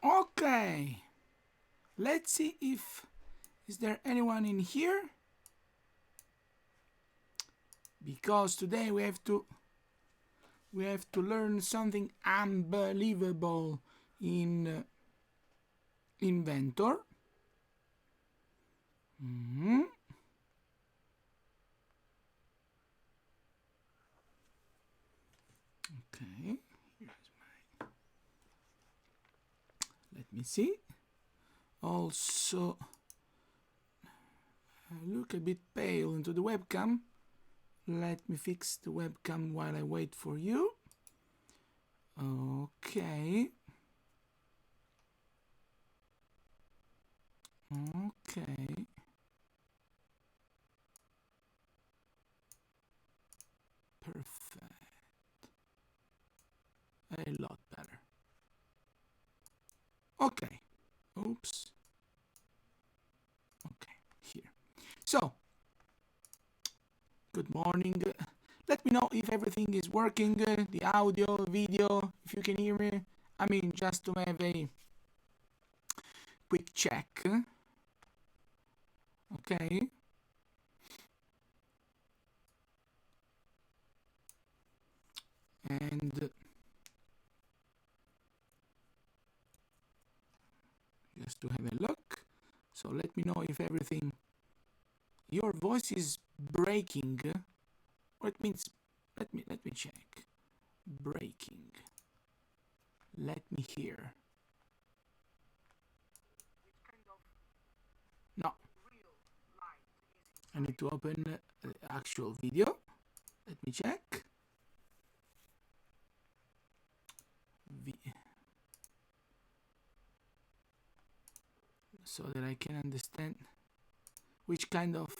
Okay, let's see if is there anyone in here, because today we have to learn something unbelievable in Inventor. Okay, here's my. Let me see. Also, I look a bit pale into the webcam. Let me fix the webcam while I wait for you. Okay. Okay. Perfect. A lot better. Okay. Oops. Okay, here. So, good morning. Let me know if everything is working, the audio, video, if you can hear me. I mean, just to have a quick check. Okay. And just to have a look. So let me know if everything. Your voice is breaking, or it means. Let me check. Breaking. Let me hear. No, I need to open the actual video. Let me check. So that I can understand which kind of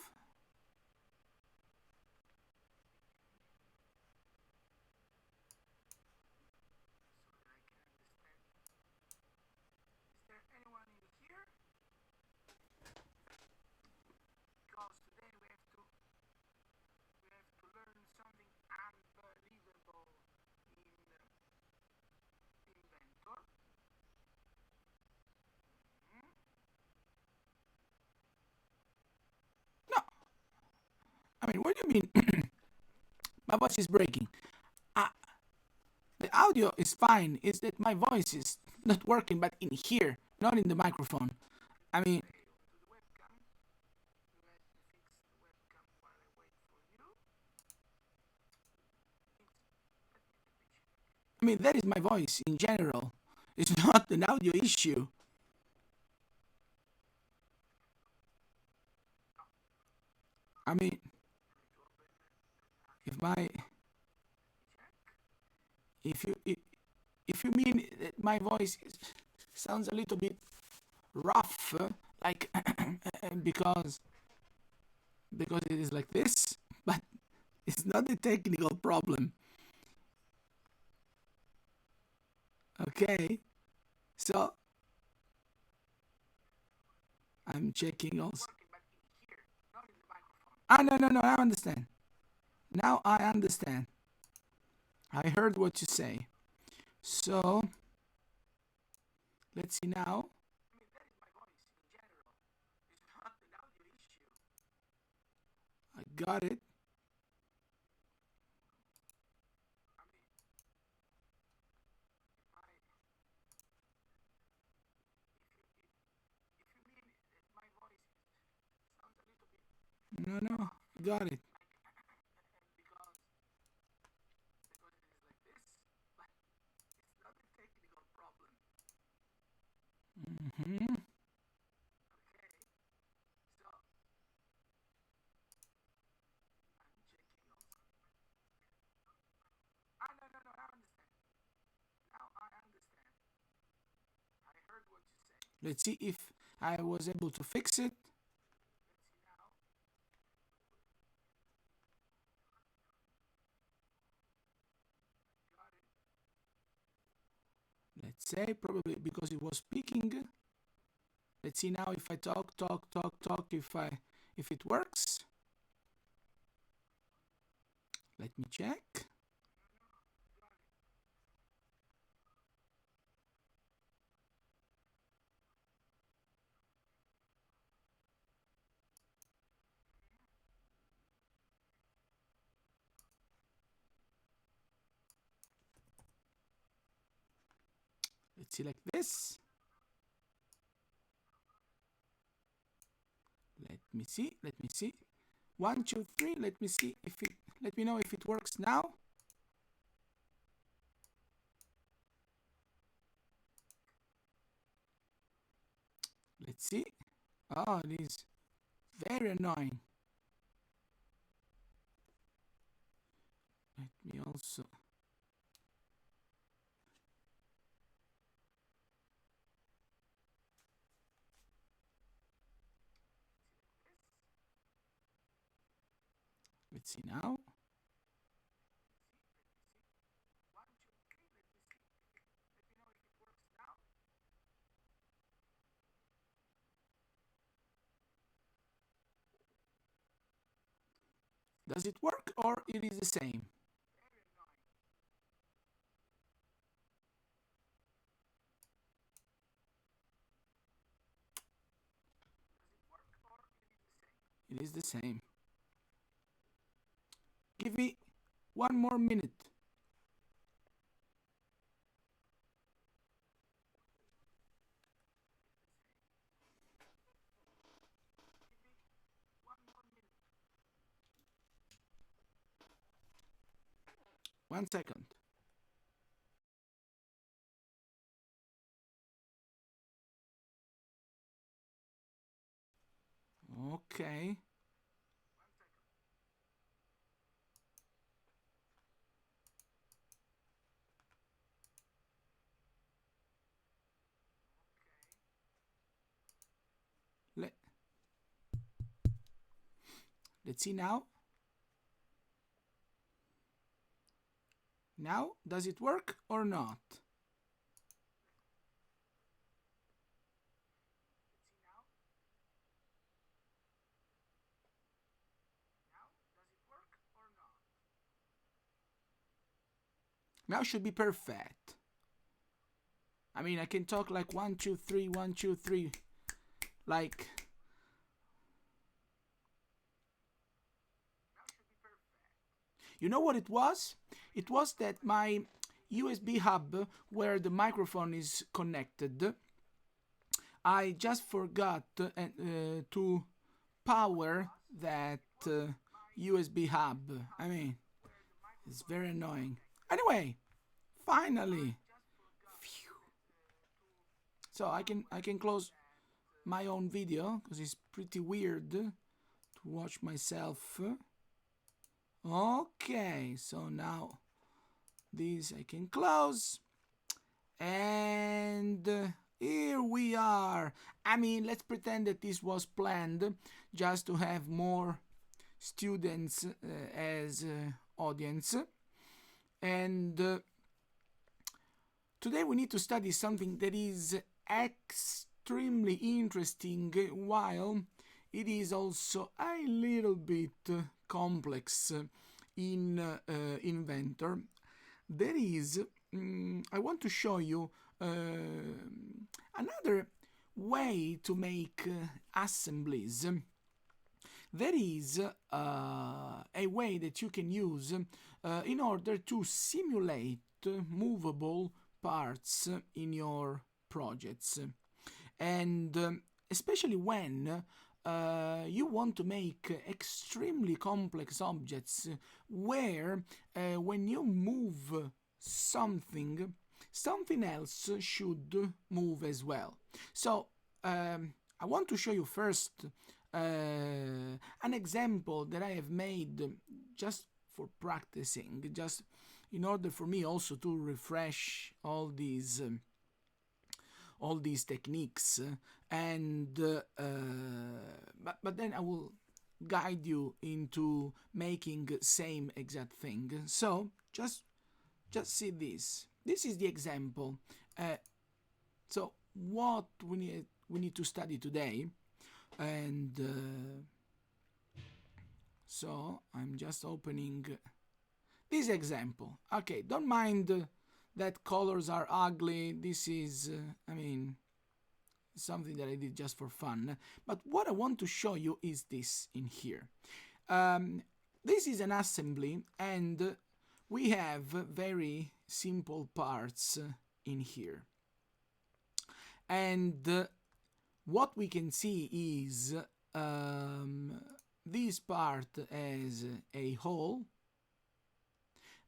no. I mean, what do you mean? My voice is breaking. Uh, the audio is fine. It's that my voice is not working, but in here, not in the microphone. I mean, that is my voice in general. It's not an audio issue. I mean, if my if you mean that my voice sounds a little bit rough, like because it is like this, but it's not a technical problem. Okay, so I'm checking also. Ah, no, no, no, I understand. Now I understand. I heard what you say. So, let's see now. I got it. No, no, I got it. Mm-hmm. Let's see if I was able to fix it. Let's say probably because it was speaking. Let's see now if I talk, if it works. Let me check. Let's see like this. Let me see. Let me see. 1, 2, 3. Let me see if it. Let me know if it works now. Let's see. Oh, it is very annoying. Let me also. Let's see now. Does it work or it is the same? It is the same. Give me 1 more minute. One second. Okay. Let's see now. Now, does it work or not? Now should be perfect. I mean, I can talk like 1, 2, 3, 1, 2, 3. Like. You know what it was? It was that my USB hub where the microphone is connected, I just forgot to power that USB hub. I mean, it's very annoying. Anyway, finally. Phew. So I can close my own video because it's pretty weird to watch myself. Okay, so now this I can close, and here we are. I mean, let's pretend that this was planned just to have more students as audience, and today we need to study something that is extremely interesting while it is also a little bit complex in Inventor. There is, I want to show you another way to make assemblies. There is a way that you can use in order to simulate movable parts in your projects. And especially when you want to make extremely complex objects where when you move something else should move as well. So I want to show you first an example that I have made just for practicing, just in order for me also to refresh all these techniques, and but then I will guide you into making same exact thing. So just see this. This is the example. So what we need to study today, and so I'm just opening this example. Okay, don't mind that colors are ugly. This is, I mean, something that I did just for fun. But what I want to show you is this in here. This is an assembly, and we have very simple parts in here. And what we can see is this part has a hole.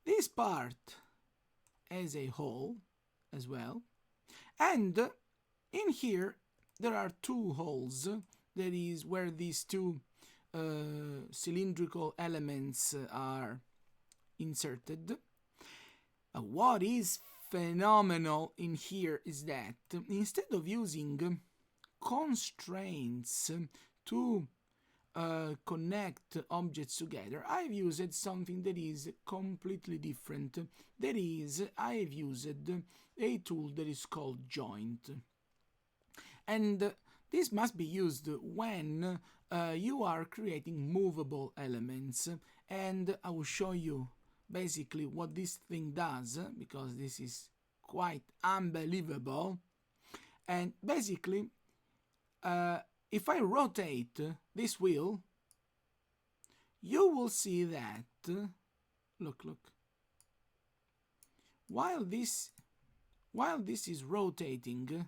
This part as a hole as well, and in here there are two holes. That is where these two cylindrical elements are inserted. What is phenomenal in here is that instead of using constraints to connect objects together, I've used something that is completely different. That is, I've used a tool that is called joint. And this must be used when you are creating movable elements. And I will show you basically what this thing does, because this is quite unbelievable. And basically, if I rotate this wheel, you will see that, look, while this is rotating,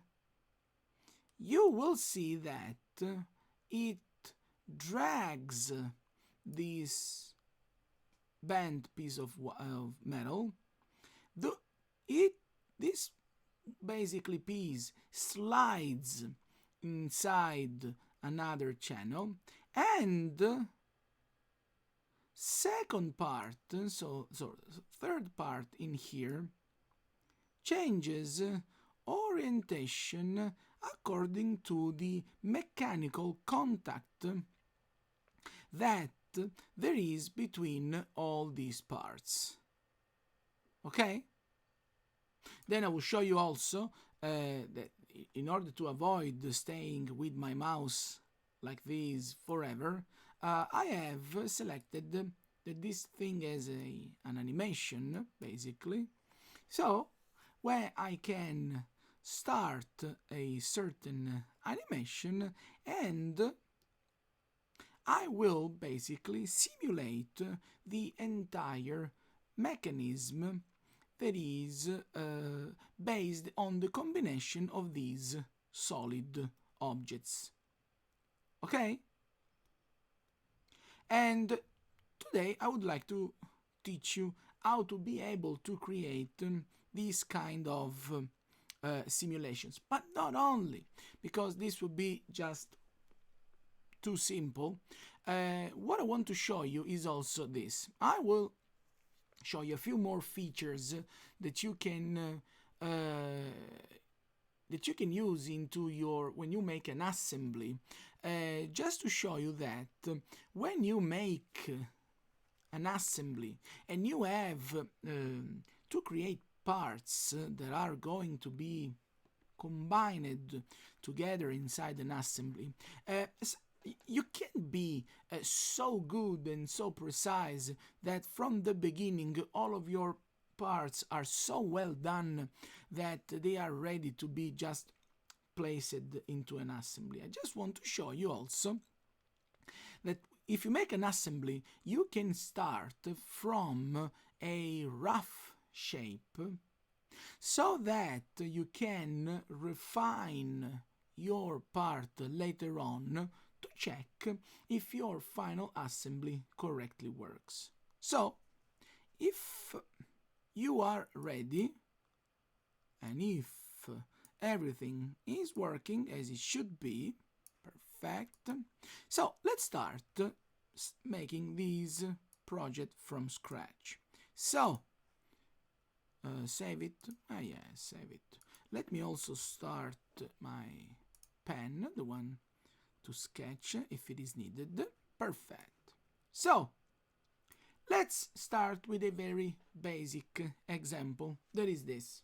you will see that it drags this bent piece of metal. This basically piece slides inside another channel, And second part, so third part in here, changes orientation according to the mechanical contact that there is between all these parts. Okay? Then I will show you also that in order to avoid staying with my mouse like this forever, I have selected this thing as an animation, basically. So, where I can start a certain animation and I will basically simulate the entire mechanism that is based on the combination of these solid objects. Okay? And today I would like to teach you how to be able to create these kind of simulations. But not only, because this would be just too simple. What I want to show you is also this. I will show you a few more features that you can use into your when you make an assembly, just to show you that when you make an assembly and you have to create parts that are going to be combined together inside an assembly, you can't be so good and so precise that from the beginning all of your parts are so well done that they are ready to be just placed into an assembly. I just want to show you also that if you make an assembly, you can start from a rough shape so that you can refine your part later on to check if your final assembly correctly works. So, if you are ready and if everything is working as it should be, perfect. So, let's start making this project from scratch. So, save it. Save it. Let me also start my pen, the one to sketch if it is needed. Perfect. So, let's start with a very basic example. That is this.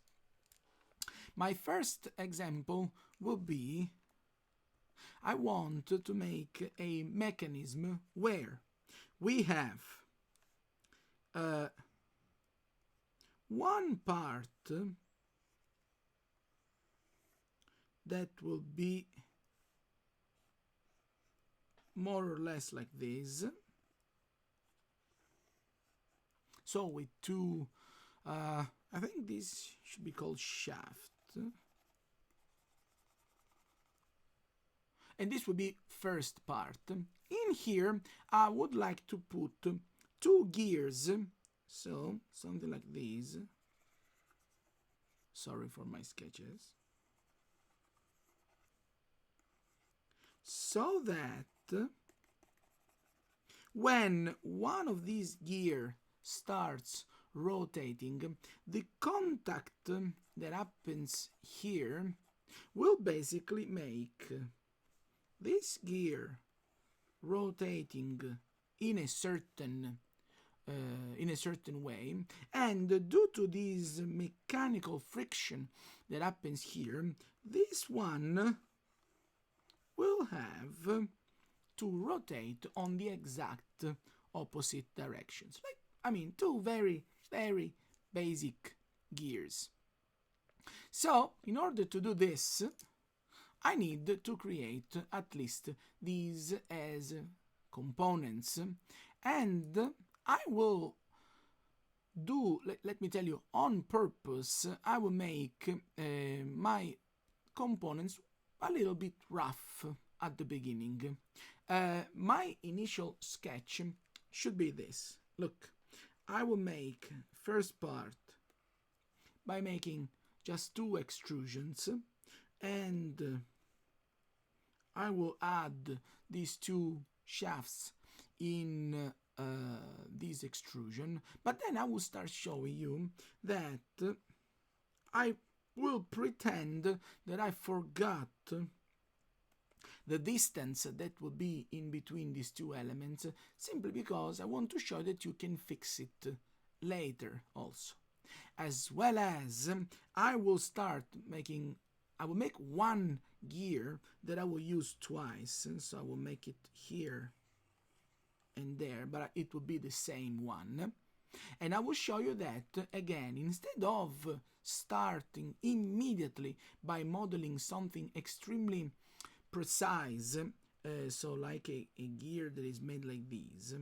My first example will be I want to make a mechanism where we have one part that will be more or less like this. So with two, I think this should be called shaft. And this would be first part. In here, I would like to put two gears. So, something like this. Sorry for my sketches. So that when one of these gears starts rotating, the contact that happens here will basically make this gear rotating in a certain way, and due to this mechanical friction that happens here, this one will have to rotate on the exact opposite directions. Two very, very basic gears. So, in order to do this, I need to create at least these as components, and I will do, let me tell you, on purpose, I will make my components a little bit rough at the beginning. My initial sketch should be this. Look, I will make first part by making just two extrusions, and I will add these two shafts in this extrusion, but then I will start showing you that I will pretend that I forgot the distance that will be in between these two elements, simply because I want to show that you can fix it later also. As well as I will make one gear that I will use twice, so I will make it here and there, but it will be the same one. And I will show you that, again, instead of starting immediately by modeling something extremely precise, so like a gear that is made like this,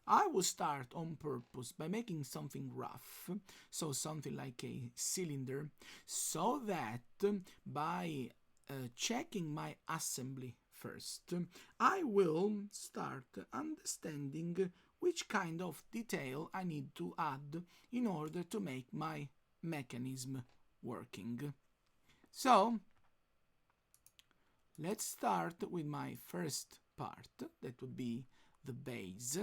I will start on purpose by making something rough, so something like a cylinder, so that by checking my assembly first, I will start understanding which kind of detail I need to add in order to make my mechanism working. So, let's start with my first part, that would be the base.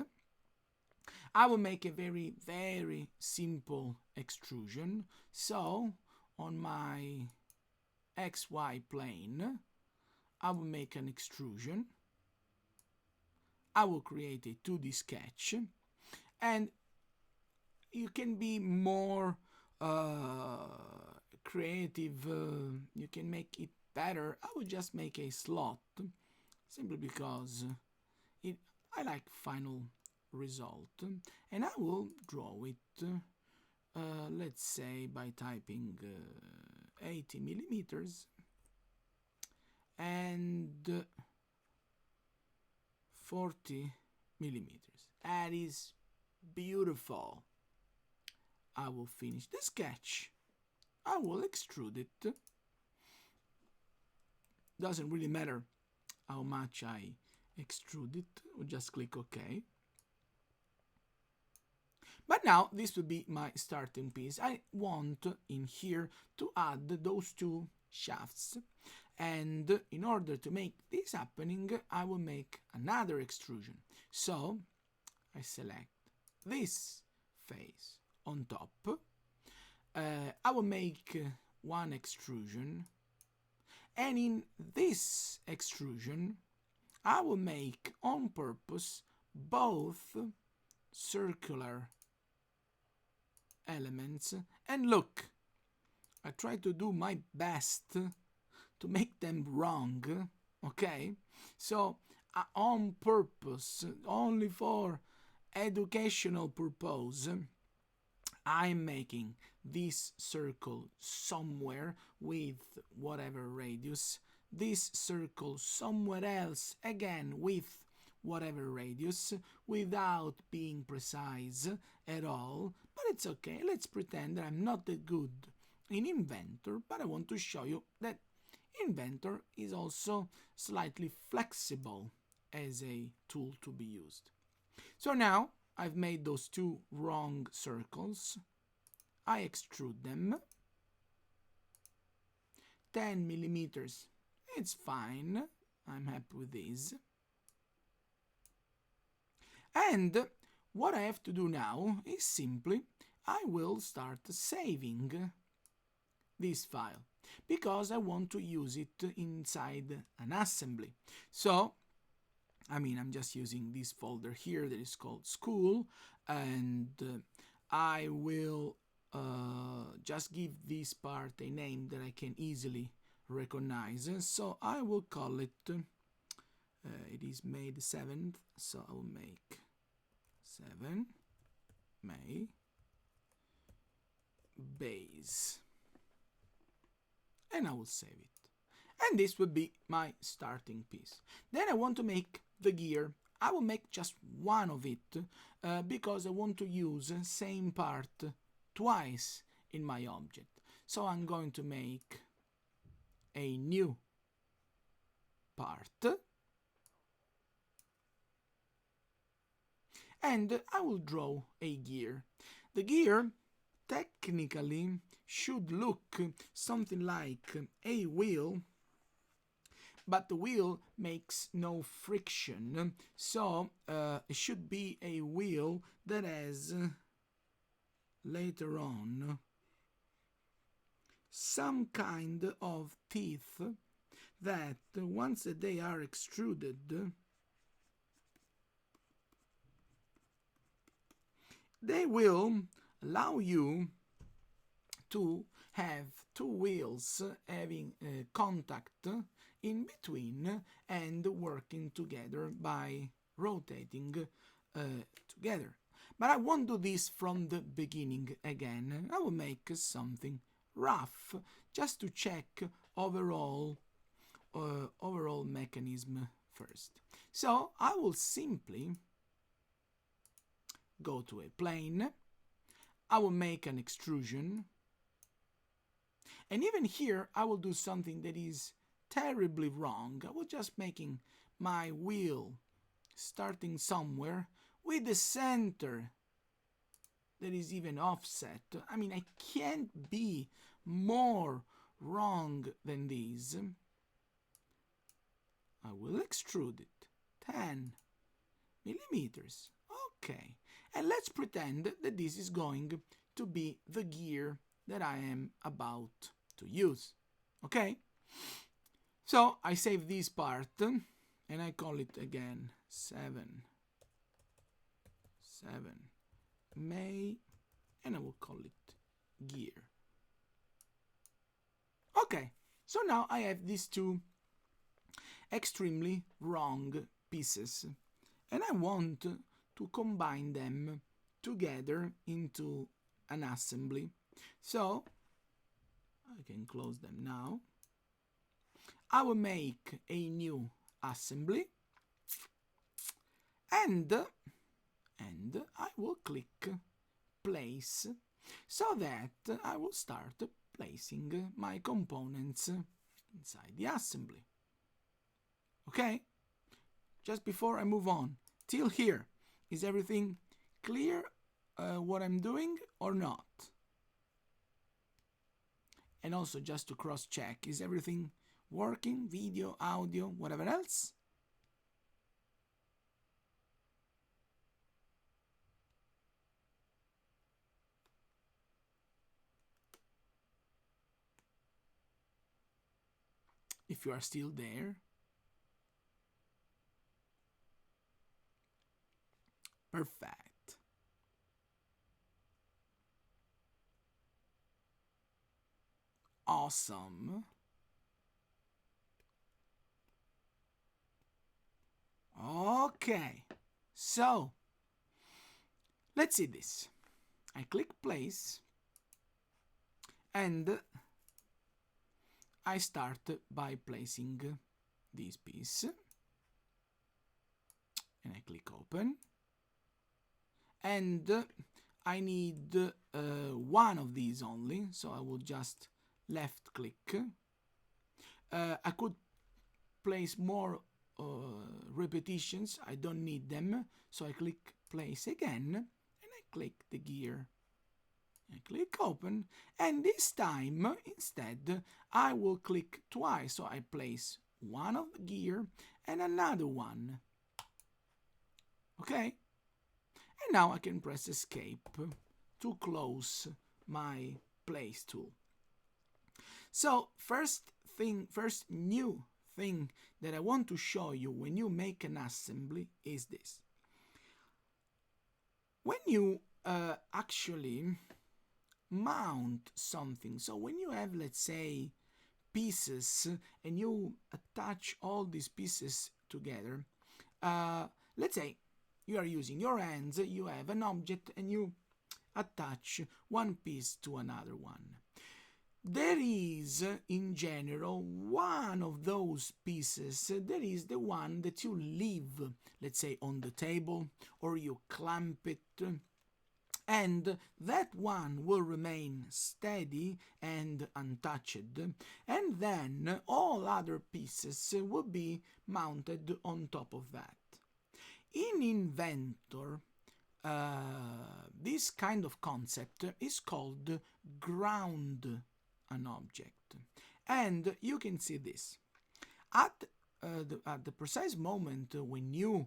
I will make a very, very simple extrusion. So, on my XY plane, I will make an extrusion. I will create a 2D sketch, and you can be more creative, you can make it better. I will just make a slot, simply because I like final result, and I will draw it, let's say by typing 80 millimeters and 40 millimeters. That is beautiful. I will finish the sketch. I will extrude it. Doesn't really matter how much I extrude it. I'll just click OK. But now this will be my starting piece. I want in here to add those two shafts, and in order to make this happening, I will make another extrusion. So I select this face on top. I will make one extrusion, and in this extrusion I will make on purpose both circular elements. And look, I try to do my best to make them wrong, okay? So on purpose, only for educational purpose, I'm making this circle somewhere with whatever radius, this circle somewhere else again with whatever radius, without being precise at all. But it's okay, let's pretend that I'm not that good in Inventor, but I want to show you that Inventor is also slightly flexible as a tool to be used. So now I've made those two wrong circles. I extrude them. 10 millimeters. It's fine. I'm happy with this. And what I have to do now is simply I will start saving this file, because I want to use it inside an assembly. So I'm just using this folder here that is called school, and I will just give this part a name that I can easily recognize. So I will call it, it is May the 7th, so I will make 7 May base, and I will save it. And this would be my starting piece. Then I want to make the gear. I will make just one of it, because I want to use same part twice in my object. So I'm going to make a new part, and I will draw a gear. The gear technically should look something like a wheel, but the wheel makes no friction, so it should be a wheel that has later on some kind of teeth that once they are extruded, they will allow you to have two wheels having contact in between and working together by rotating together. But I won't do this from the beginning again. I will make something rough just to check overall mechanism first. So I will simply go to a plane. I will make an extrusion. And even here, I will do something that is terribly wrong. I will just making my wheel starting somewhere with the center that is even offset. I mean, I can't be more wrong than this. I will extrude it 10 millimeters. Okay, and let's pretend that this is going to be the gear that I am about to use. Okay, so I save this part and I call it again 7 May, and I will call it gear. Okay, so now I have these two extremely wrong pieces, and I want to combine them together into an assembly. So I can close them now. I will make a new assembly, and I will click place so that I will start placing my components inside the assembly. Okay? Just before I move on, till here, is everything clear what I'm doing or not? And also just to cross-check, is everything working? Video, audio, whatever else? If you are still there. Perfect. Awesome. Okay, so let's see this. I click place and I start by placing this piece, and I click open, and I need one of these only, so I will just left click. I could place more repetitions, I don't need them, so I click place again, and I click the gear. I click open, and this time instead I will click twice, so I place one of the gear and another one. Okay, and now I can press escape to close my place tool. So first new thing that I want to show you when you make an assembly is this. When you actually mount something, so when you have, let's say, pieces and you attach all these pieces together, let's say you are using your hands, you have an object and you attach one piece to another one. There is, in general, one of those pieces that is the one that you leave, let's say, on the table, or you clamp it, and that one will remain steady and untouched, and then all other pieces will be mounted on top of that. In Inventor, this kind of concept is called ground an object, and you can see this. At at the precise moment when you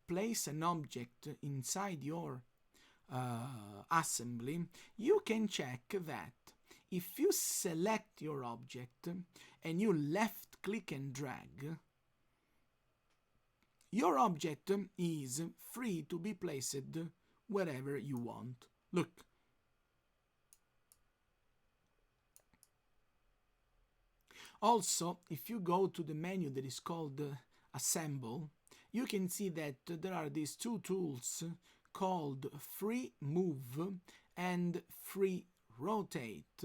place an object inside your assembly, you can check that if you select your object and you left click and drag, your object is free to be placed wherever you want. Look. Also, if you go to the menu that is called Assemble, you can see that there are these two tools called Free Move and Free Rotate.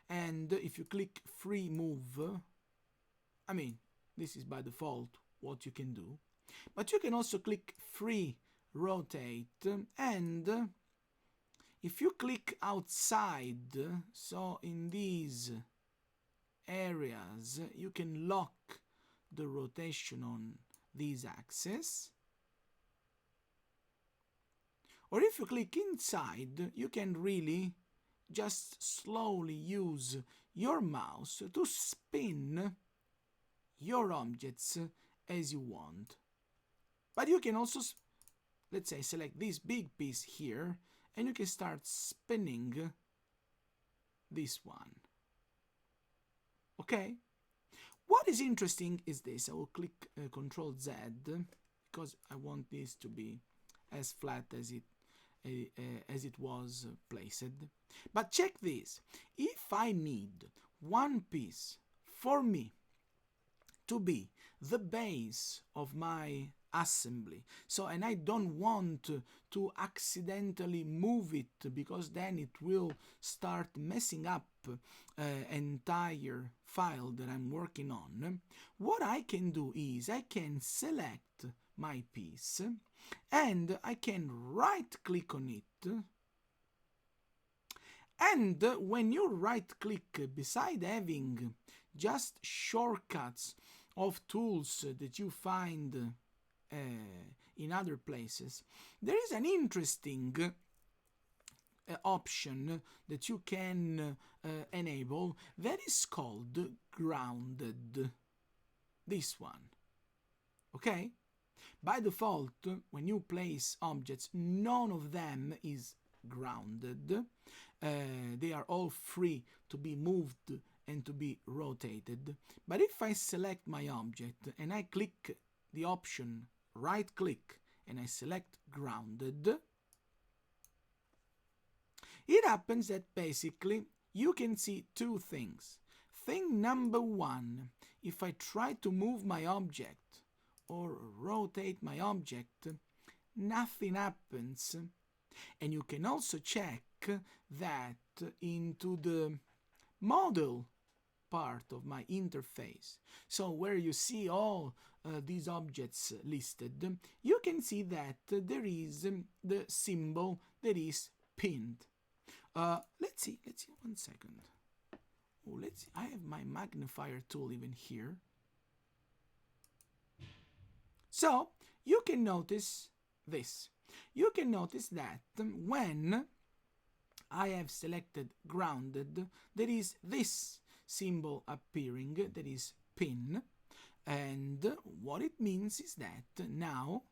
And if you click Free Move, I mean, this is by default what you can do. But you can also click Free Rotate, and if you click outside, so in these areas, you can lock the rotation on these axes. Or if you click inside, you can really just slowly use your mouse to spin your objects as you want. But you can also, let's say, select this big piece here, and you can start spinning this one. Okay? What is interesting is this. I will click Ctrl Z because I want this to be as flat as it was placed. But check this. If I need one piece for me to be the base of my assembly, and I don't want to accidentally move it, because then it will start messing up entire file that I'm working on, what I can do is I can select my piece and I can right click on it. And when you right click, beside having just shortcuts of tools that you find in other places, there is an interesting option that you can enable that is called grounded. This one. Okay? By default, when you place objects, none of them is grounded. They are all free to be moved and to be rotated. But if I select my object and I click the option right click and I select grounded, it happens that basically you can see two things. Thing number one, if I try to move my object or rotate my object, nothing happens. And you can also check that into the model part of my interface. So where you see all these objects listed, you can see that there is the symbol that is pinned. Let's see 1 second. Oh, let's see. I have my magnifier tool even here. So you can notice this. You can notice that when I have selected grounded, there is this symbol appearing, that is pin, and what it means is that now,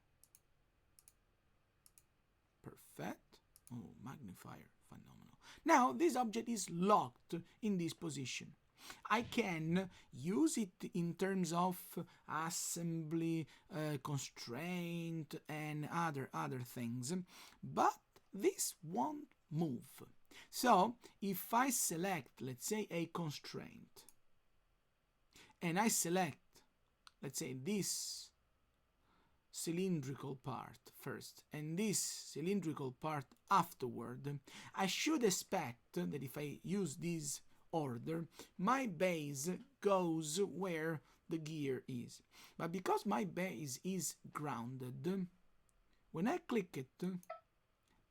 perfect, oh, magnifier, phenomenal. Now this object is locked in this position. I can use it in terms of assembly, constraint, and other things, but this won't move. So if I select, let's say, a constraint, and I select, let's say, this cylindrical part first and this cylindrical part afterward, I should expect that if I use this order, my base goes where the gear is. But because my base is grounded, when I click it,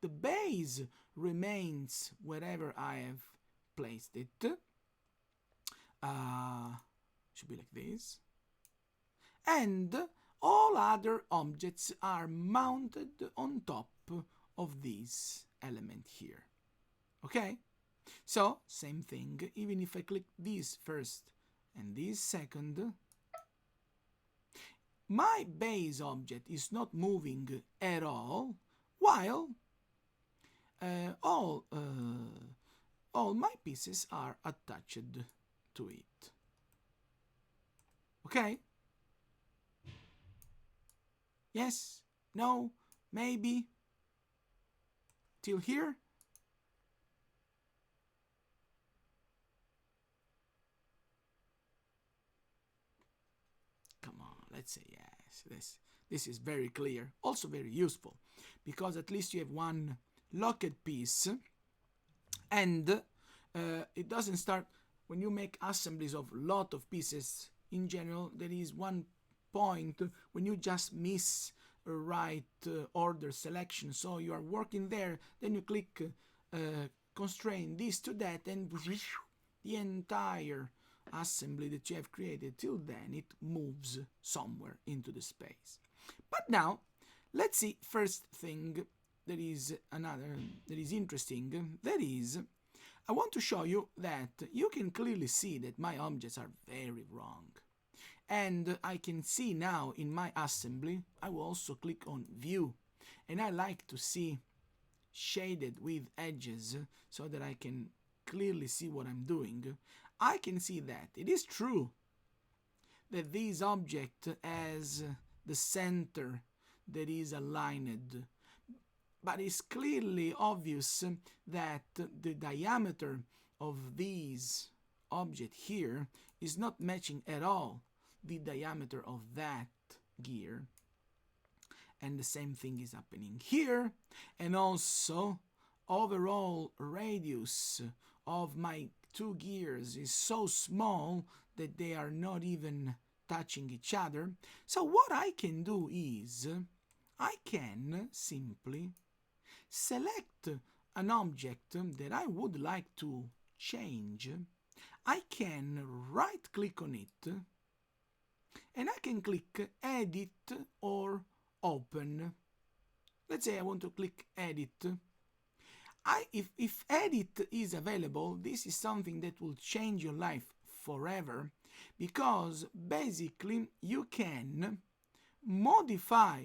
the base remains wherever I have placed it. Should be like this. And all other objects are mounted on top of this element here. Okay? So, same thing, even if I click this first and this second, my base object is not moving at all, while all my pieces are attached to it. Okay? Yes? No? Maybe? Till here? Come on, let's say yes. This is very clear, also very useful, because at least you have one locked piece, and it doesn't start when you make assemblies of lot of pieces. In general, there is one point when you just miss a right order selection, so you are working there, then you click constrain this to that, and the entire assembly that you have created till then, it moves somewhere into the space. But now let's see first thing that is interesting. That is, I want to show you that you can clearly see that my objects are very wrong, and I can see now in my assembly. I will also click on view, and I like to see shaded with edges so that I can clearly see what I'm doing. I can see that it is true that this object has the center that is aligned, but it's clearly obvious that the diameter of this object here is not matching at all the diameter of that gear. And the same thing is happening here, and also overall radius of my two gears is so small that they are not even touching each other. So what I can do is I can simply select an object that I would like to change. I can right click on it, and I can click edit or open. Let's say I want to click edit. If edit is available, this is something that will change your life forever, because basically you can modify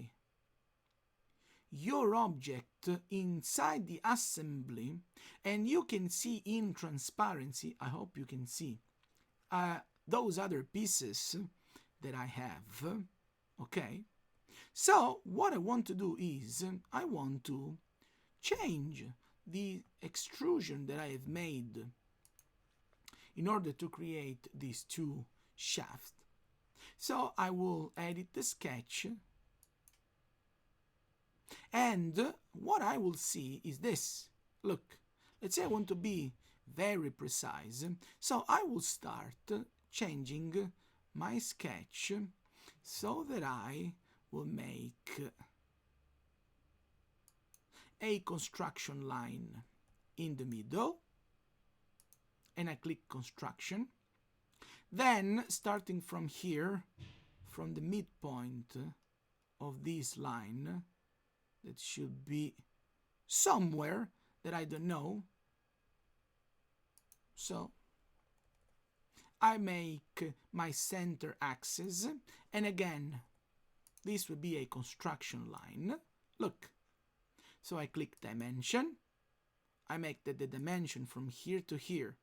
your object inside the assembly, and you can see in transparency, I hope you can see those other pieces that I have. Okay, so what I want to do is I want to change the extrusion that I have made in order to create these two shafts. So I will edit the sketch, and what I will see is this. Look, let's say I want to be very precise, so I will start changing my sketch so that I will make a construction line in the middle, and I click construction. Then starting from here, from the midpoint of this line, that should be somewhere that I don't know, so I make my center axis, and again this will be a construction line. Look, so I click dimension, I make that the dimension from here to here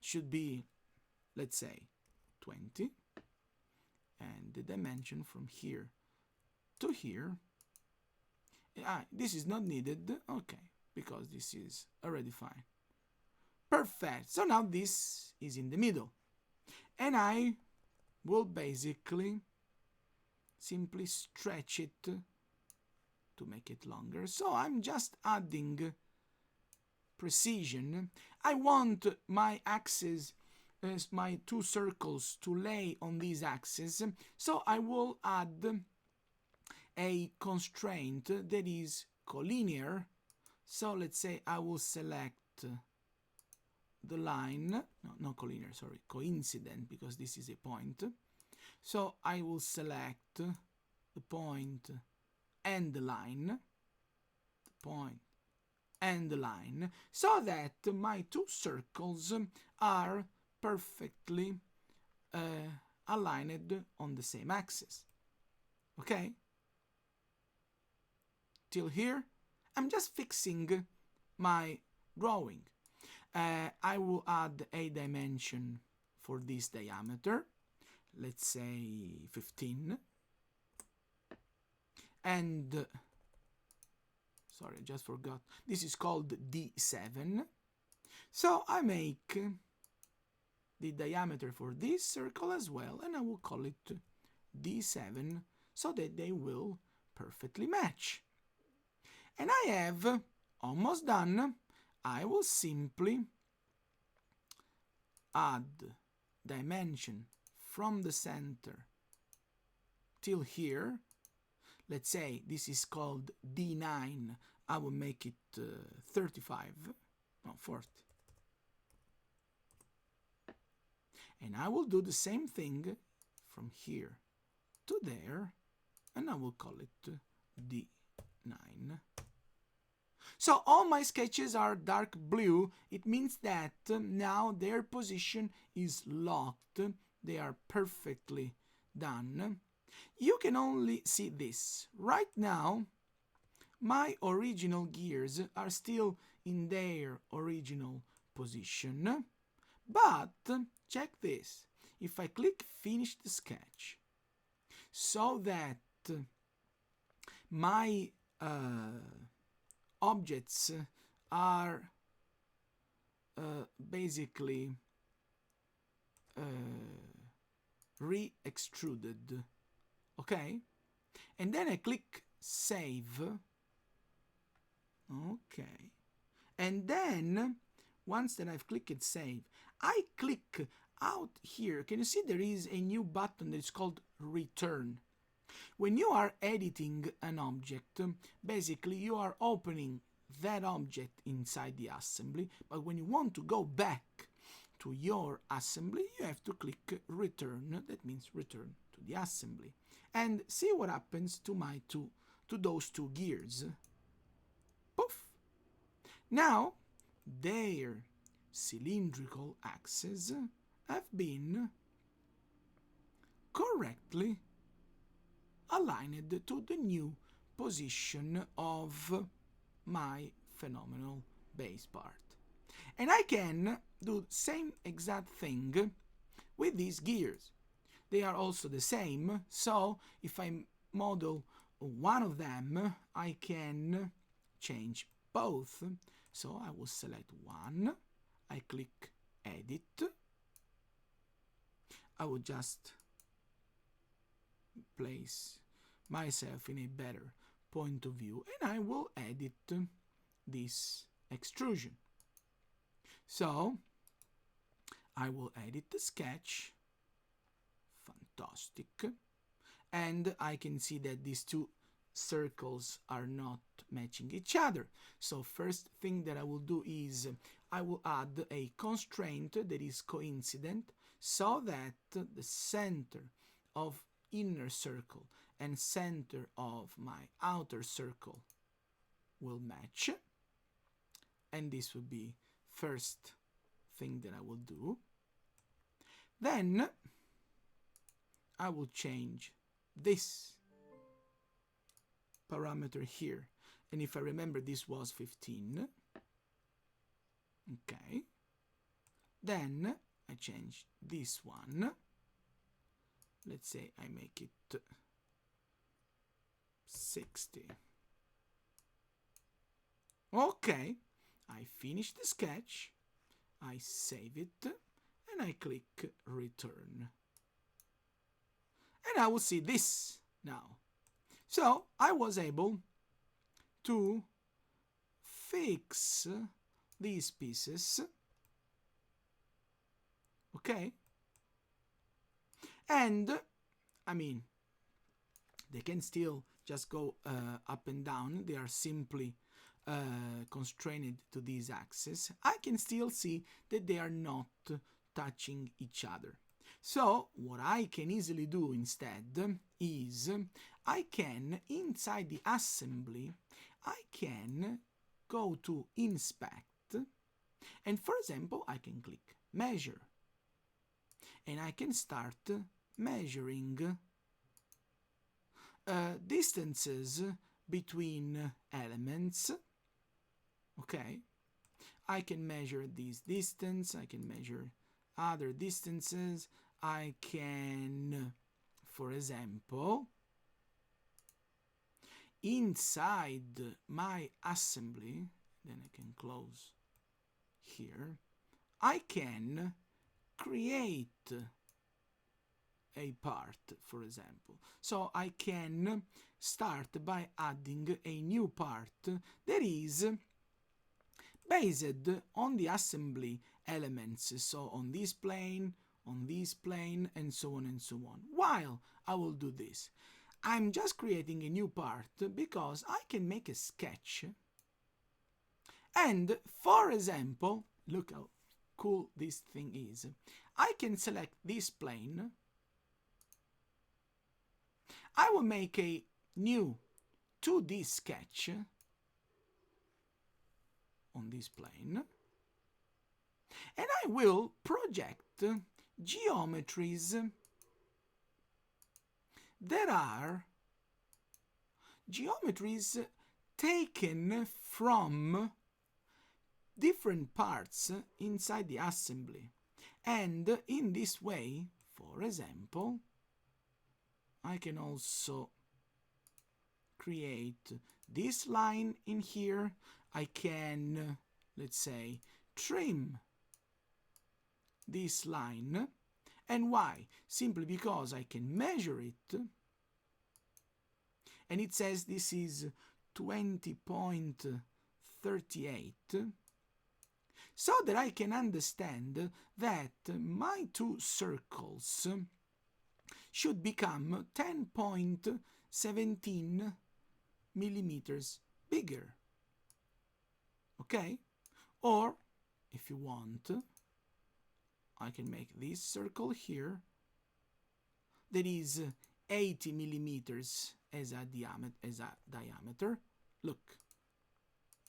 should be, let's say, 20, and the dimension from here to here, this is not needed, okay, because this is already fine. Perfect. So now this is in the middle, and I will basically simply stretch it to make it longer. So I'm just adding precision. I want my axis, my two circles, to lay on these axes, so I will add a constraint that is collinear. So let's say I will select the line, no, not collinear, sorry, coincident, because this is a point. So I will select the point and the line, the point and the line, so that my two circles are perfectly aligned on the same axis. Okay? Till here, I'm just fixing my drawing. I will add a dimension for this diameter, let's say 15, and sorry, I just forgot, this is called D7. So I make the diameter for this circle as well, and I will call it D7 so that they will perfectly match. And I have almost done. I will simply add dimension from the center till here. Let's say this is called D9. I will make it 35, no, 40. And I will do the same thing from here to there, and I will call it D9. So all my sketches are dark blue. It means that now their position is locked. They are perfectly done. You can only see this. Right now, my original gears are still in their original position. But check this. If I click Finish the Sketch, so that my objects are basically re-extruded, okay? And then I click Save, okay? And then, once that I've clicked Save, I click out here. Can you see there is a new button that is called Return? When you are editing an object, basically you are opening that object inside the assembly, but when you want to go back to your assembly, you have to click Return. That means return to the assembly. And see what happens to those two gears. Poof! Now, their cylindrical axes have been correctly aligned to the new position of my phenomenal base part. And I can do the same exact thing with these gears. They are also the same, so if I model one of them, I can change both. So I will select one, I click Edit, I will just place myself in a better point of view, and I will edit this extrusion. So I will edit the sketch. Fantastic. And I can see that these two circles are not matching each other. So first thing that I will do is I will add a constraint that is coincident, so that the center of inner circle and center of my outer circle will match. And this will be first thing that I will do. Then I will change this parameter here, and if I remember, this was 15. Okay, then I change this one. Let's say I make it 60. Okay, I finish the sketch, I save it, and I click Return. And I will see this now. So I was able to fix these pieces, okay? And, I mean, they can still just go up and down. They are simply constrained to this axis. I can still see that they are not touching each other. So what I can easily do instead is I can, inside the assembly, I can go to Inspect, and for example, I can click Measure, and I can start measuring distances between elements. Okay, I can measure this distance, I can measure other distances, I can, for example, inside my assembly, then I can close here, I can create a part, for example. So I can start by adding a new part that is based on the assembly elements, so on this plane, and so on and so on. While I will do this, I'm just creating a new part because I can make a sketch. And for example, look how cool this thing is. I can select this plane. I will make a new 2D sketch on this plane, and I will project geometries that are geometries taken from different parts inside the assembly. And in this way, for example, I can also create this line in here. I can, let's say, trim this line. And why? Simply because I can measure it, and it says this is 20.38, so that I can understand that my two circles should become 10.17 millimeters bigger. Okay? Or, if you want, I can make this circle here that is 80 millimeters as a diameter. Look,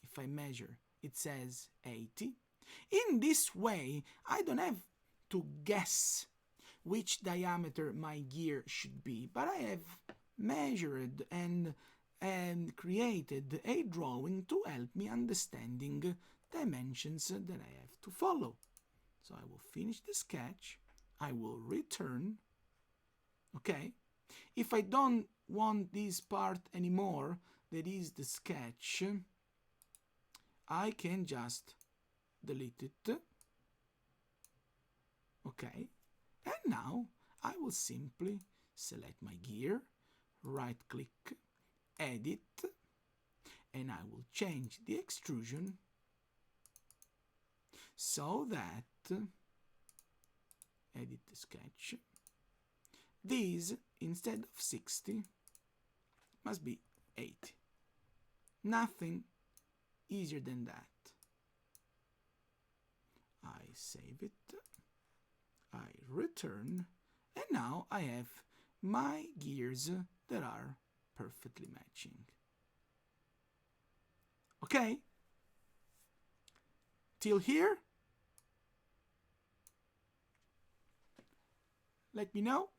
if I measure, it says 80. In this way, I don't have to guess which diameter my gear should be, but I have measured and created a drawing to help me understanding dimensions that I have to follow. So I will finish the sketch, I will return, okay? If I don't want this part anymore, that is the sketch, I can just delete it, okay? And now I will simply select my gear, right click, edit, and I will change the extrusion so that, edit the sketch, this instead of 60 must be 80. Nothing easier than that. I save it, I return, and now I have my gears that are perfectly matching. Okay? Till here? Let me know.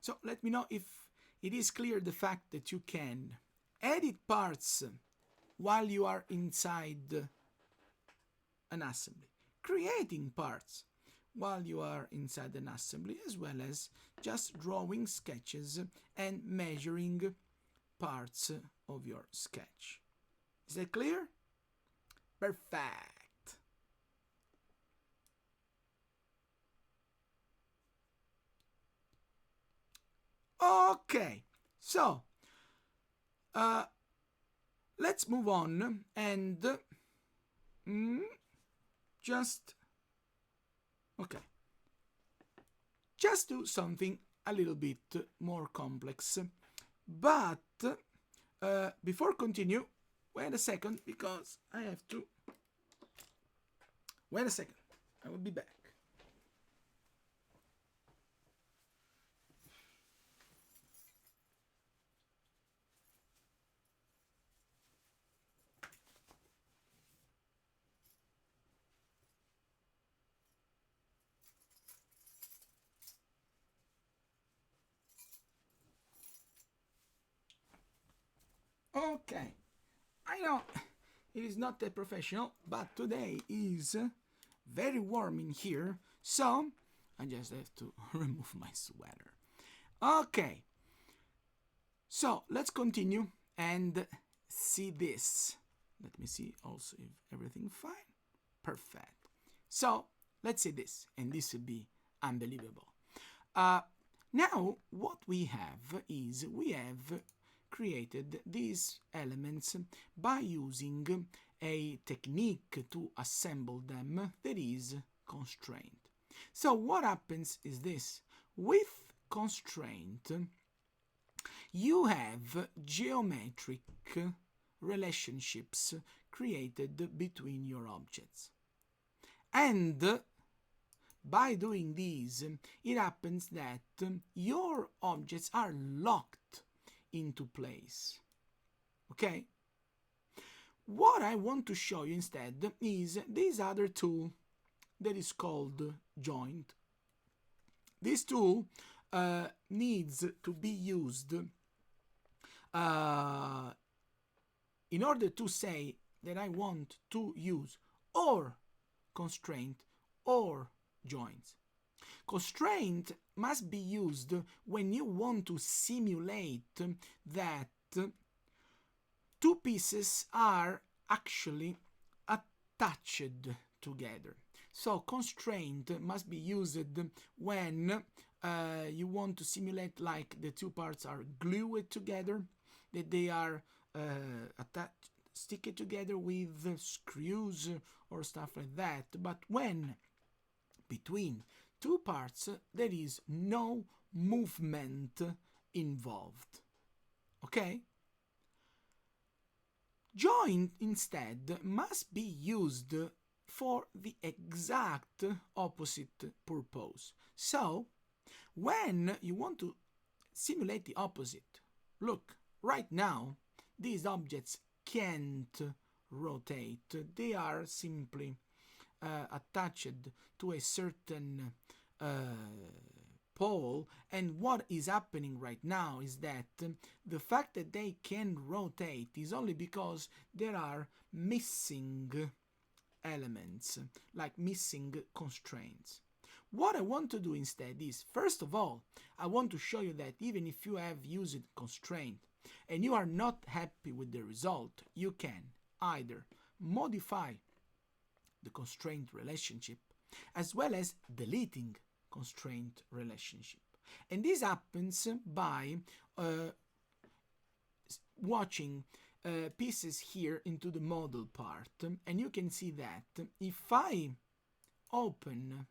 So let me know if it is clear the fact that you can edit parts while you are inside an assembly, creating parts while you are inside an assembly, as well as just drawing sketches and measuring parts of your sketch. Is that clear? Perfect. Okay, so let's move on and just do something a little bit more complex. But before continue, wait a second, because I have to. Wait a second, I will be back. Okay, I know it is not that professional, but today is very warm in here, so I just have to remove my sweater. Okay, so let's continue and see this. Let me see also if everything fine. Perfect. So let's see this, and this will be unbelievable. Now what we have is we have created these elements by using a technique to assemble them that is constraint. So what happens is this: with constraint you have geometric relationships created between your objects, and by doing this it happens that your objects are locked into place. Okay, what I want to show you instead is this other tool that is called joint. This tool needs to be used in order to say that I want to use or constraint or joints. Constraint must be used when you want to simulate that two pieces are actually attached together. So constraint must be used when you want to simulate like the two parts are glued together, that they are attached, stick it together with screws or stuff like that. But when between two parts there is no movement involved. Okay? Joint instead must be used for the exact opposite purpose. So when you want to simulate the opposite, look, right now these objects can't rotate. They are simply attached to a certain pole, and what is happening right now is that the fact that they can rotate is only because there are missing elements, like missing constraints. What I want to do instead is, first of all, I want to show you that even if you have used constraint and you are not happy with the result, you can either modify the constraint relationship as well as deleting constraint relationship. And this happens by watching pieces here into the model part, and you can see that if I open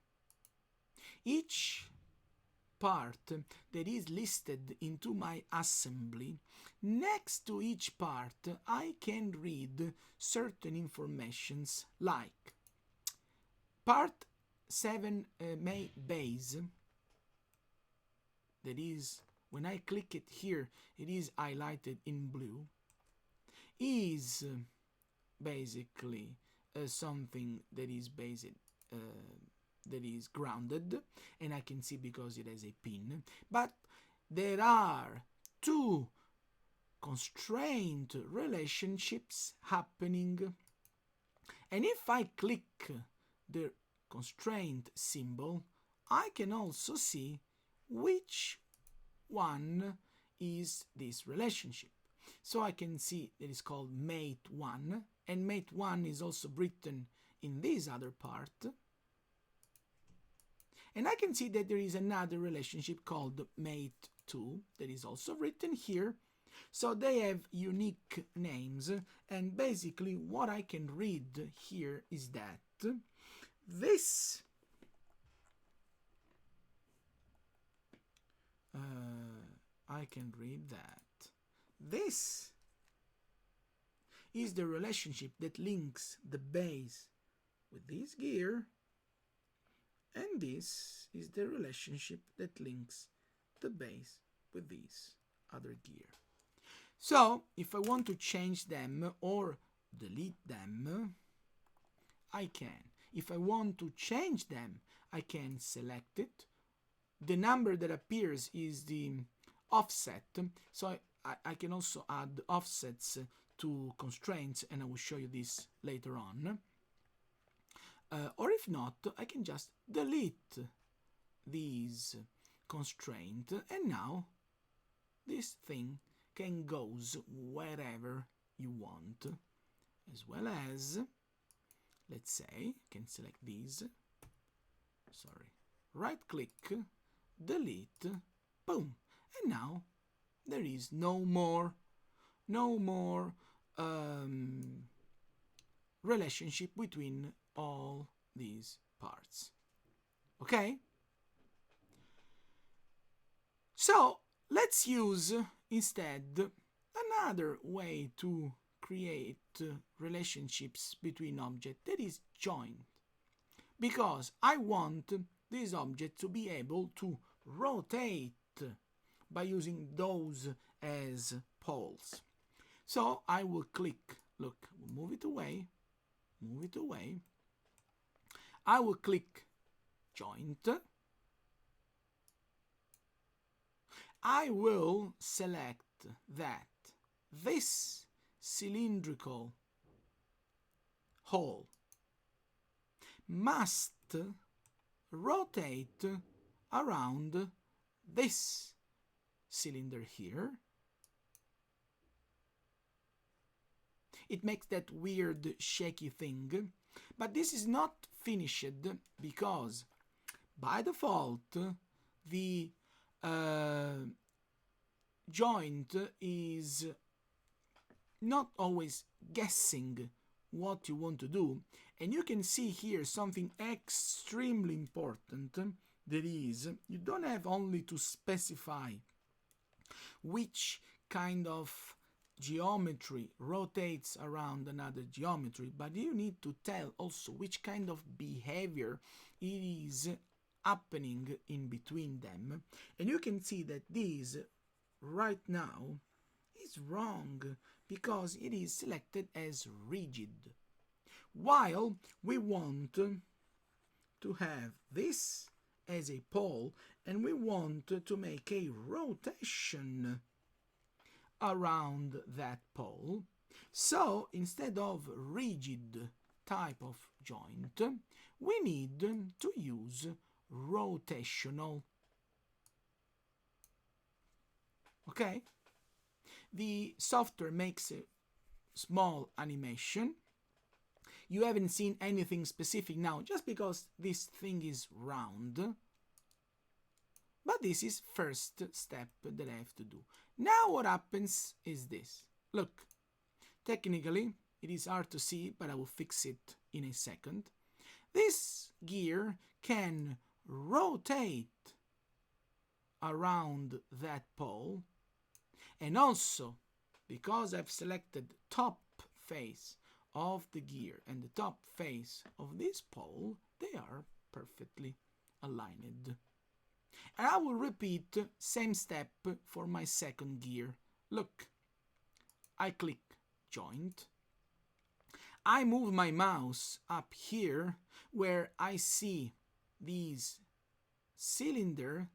each part that is listed into my assembly, next to each part I can read certain informations like part 7 May base, that is, when I click it here it is highlighted in blue, is basically something that is that is grounded, and I can see because it has a pin. But there are two constraint relationships happening, and if I click the constraint symbol I can also see which one is this relationship. So I can see that it's called mate 1, and mate 1 is also written in this other part. And I can see that there is another relationship called mate 2 that is also written here. So they have unique names, and basically what I can read here is that this I can read that this is the relationship that links the base with this gear, and this is the relationship that links the base with this other gear. So if I want to change them or delete them, I can. If I want to change them, I can select it. The number that appears is the offset, so I can also add offsets to constraints, and I will show you this later on. Or if not, I can just delete these constraints, and now this thing can goes wherever you want, as well as, let's say, I can select these, right click, delete, boom, and now there is no more relationship between all these parts. Okay? So let's use instead another way to create relationships between objects, that is joint. Because I want this object to be able to rotate by using those as poles. So I will click, look, move it away. I will click joint. I will select that this cylindrical hole must rotate around this cylinder here. It makes that weird shaky thing, but this is not finished because by default the joint is not always guessing what you want to do, and you can see here something extremely important. That is, you don't have only to specify which kind of geometry rotates around another geometry, but you need to tell also which kind of behavior it is happening in between them. And you can see that this right now is wrong because it is selected as rigid, while we want to have this as a pole, and we want to make a rotation around that pole. So instead of rigid type of joint, we need to use rotational. Okay? The software makes a small animation. You haven't seen anything specific now, just because this thing is round. But this is first step that I have to do. Now what happens is this. Look, technically it is hard to see, but I will fix it in a second. This gear can rotate around that pole, and also because I've selected top face of the gear and the top face of this pole, they are perfectly aligned. And I will repeat same step for my second gear. Look, I click joint. I move my mouse up here where I see these cylinder,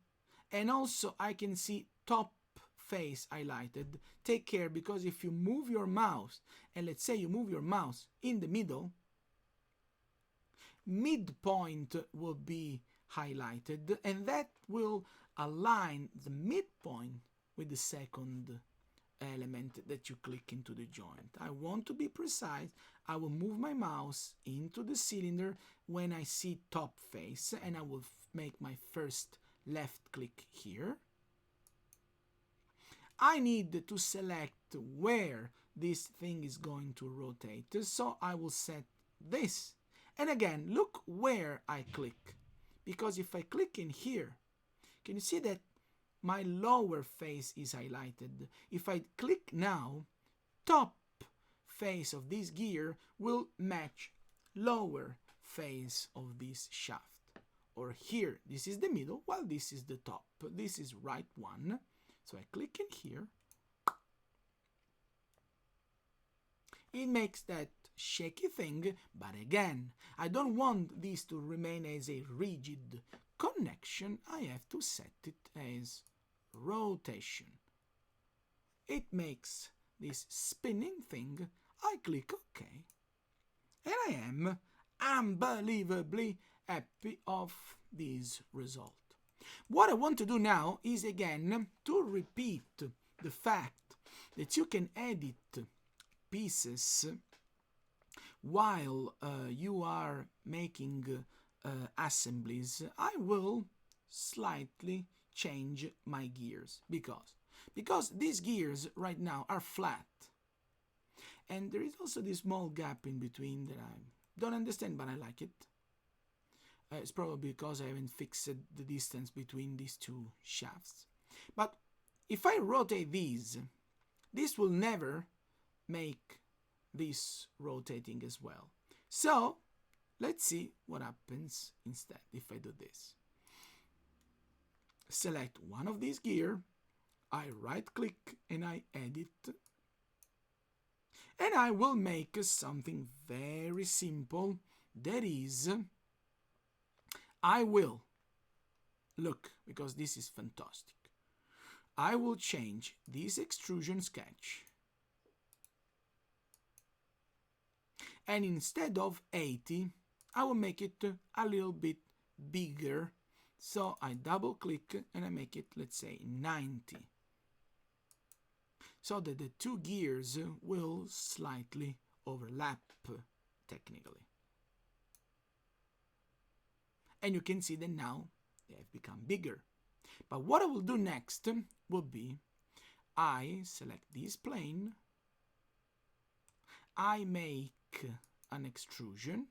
and also I can see top face highlighted. Take care, because if you move your mouse, and let's say you move your mouse in the middle, midpoint will be highlighted, and that will align the midpoint with the second element that you click into the joint. I want to be precise. I will move my mouse into the cylinder when I see top face, and I will make my first left click here. I need to select where this thing is going to rotate, so I will set this. And again, look where I click, because if I click in here, can you see that my lower face is highlighted? If I click now, top face of this gear will match lower face of this shaft. Or here, this is the middle, while this is the top. This is right one. So I click in here. It makes that shaky thing, but again, I don't want this to remain as a rigid connection. I have to set it as rotation. It makes this spinning thing, I click OK. And I am unbelievably happy of this result. What I want to do now is again to repeat the fact that you can edit pieces while you are making assemblies. I will slightly change my gears because these gears right now are flat, and there is also this small gap in between that I don't understand, but I like it. It's probably because I haven't fixed the distance between these two shafts. But if I rotate these, this will never make this rotating as well. So let's see what happens instead if I do this. Select one of these gears, I right click and I edit, and I will make something very simple. That is, I will look, because this is fantastic, I will change this extrusion sketch, and instead of 80 I will make it a little bit bigger. So I double click and I make it, let's say, 90, so that the two gears will slightly overlap technically. And you can see that now they have become bigger. But what I will do next will be, I select this plane, I make an extrusion,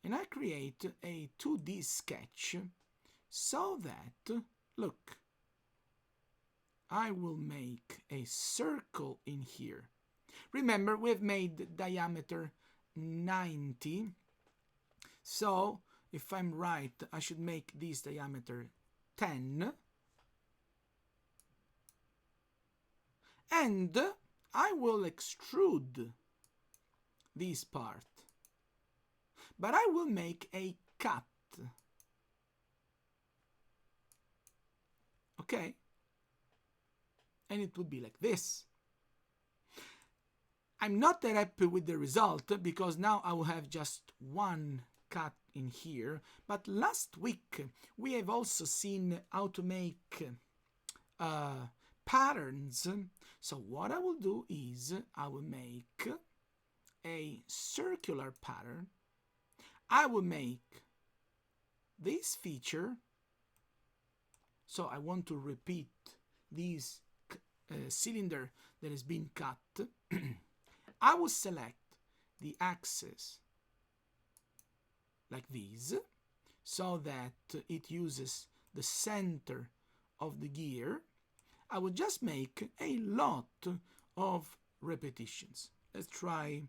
and I create a 2D sketch so that, look, I will make a circle in here. Remember, we've made diameter 90, so if I'm right, I should make this diameter 10, and I will extrude this part, but I will make a cut. Okay? And it would be like this. I'm not that happy with the result because now I will have just one cut in here, but last week we have also seen how to make patterns. So what I will do is I will make a circular pattern. I will make this feature, so I want to repeat this cylinder that has been cut. I will select the axis like this, so that it uses the center of the gear. I will just make a lot of repetitions. Let's try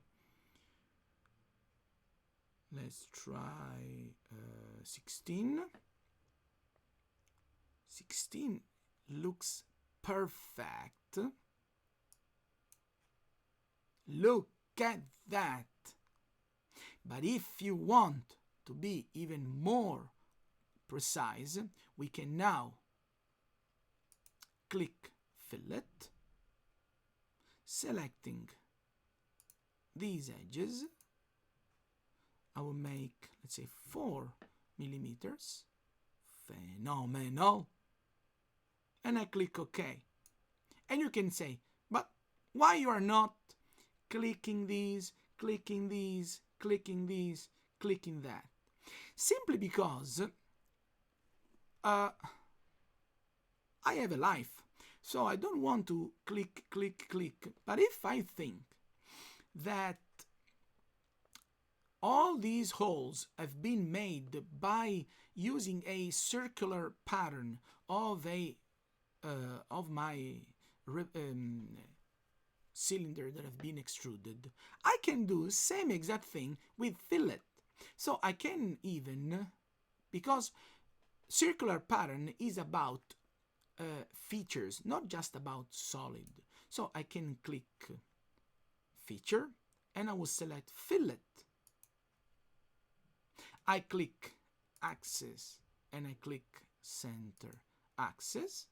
16. 16 looks perfect. Look at that. But if you want to be even more precise, we can now click fillet, selecting these edges. I will make, let's say, 4 millimeters. Phenomenal. And I click OK. And you can say, but why you are not clicking these, clicking these, clicking these, clicking that? Simply because I have a life. So I don't want to click, click, click. But if I think that all these holes have been made by using a circular pattern of my cylinder that have been extruded, I can do same exact thing with fillet. So I can even, because circular pattern is about features, not just about solid. So I can click feature and I will select fillet. I click axis and I click center axis.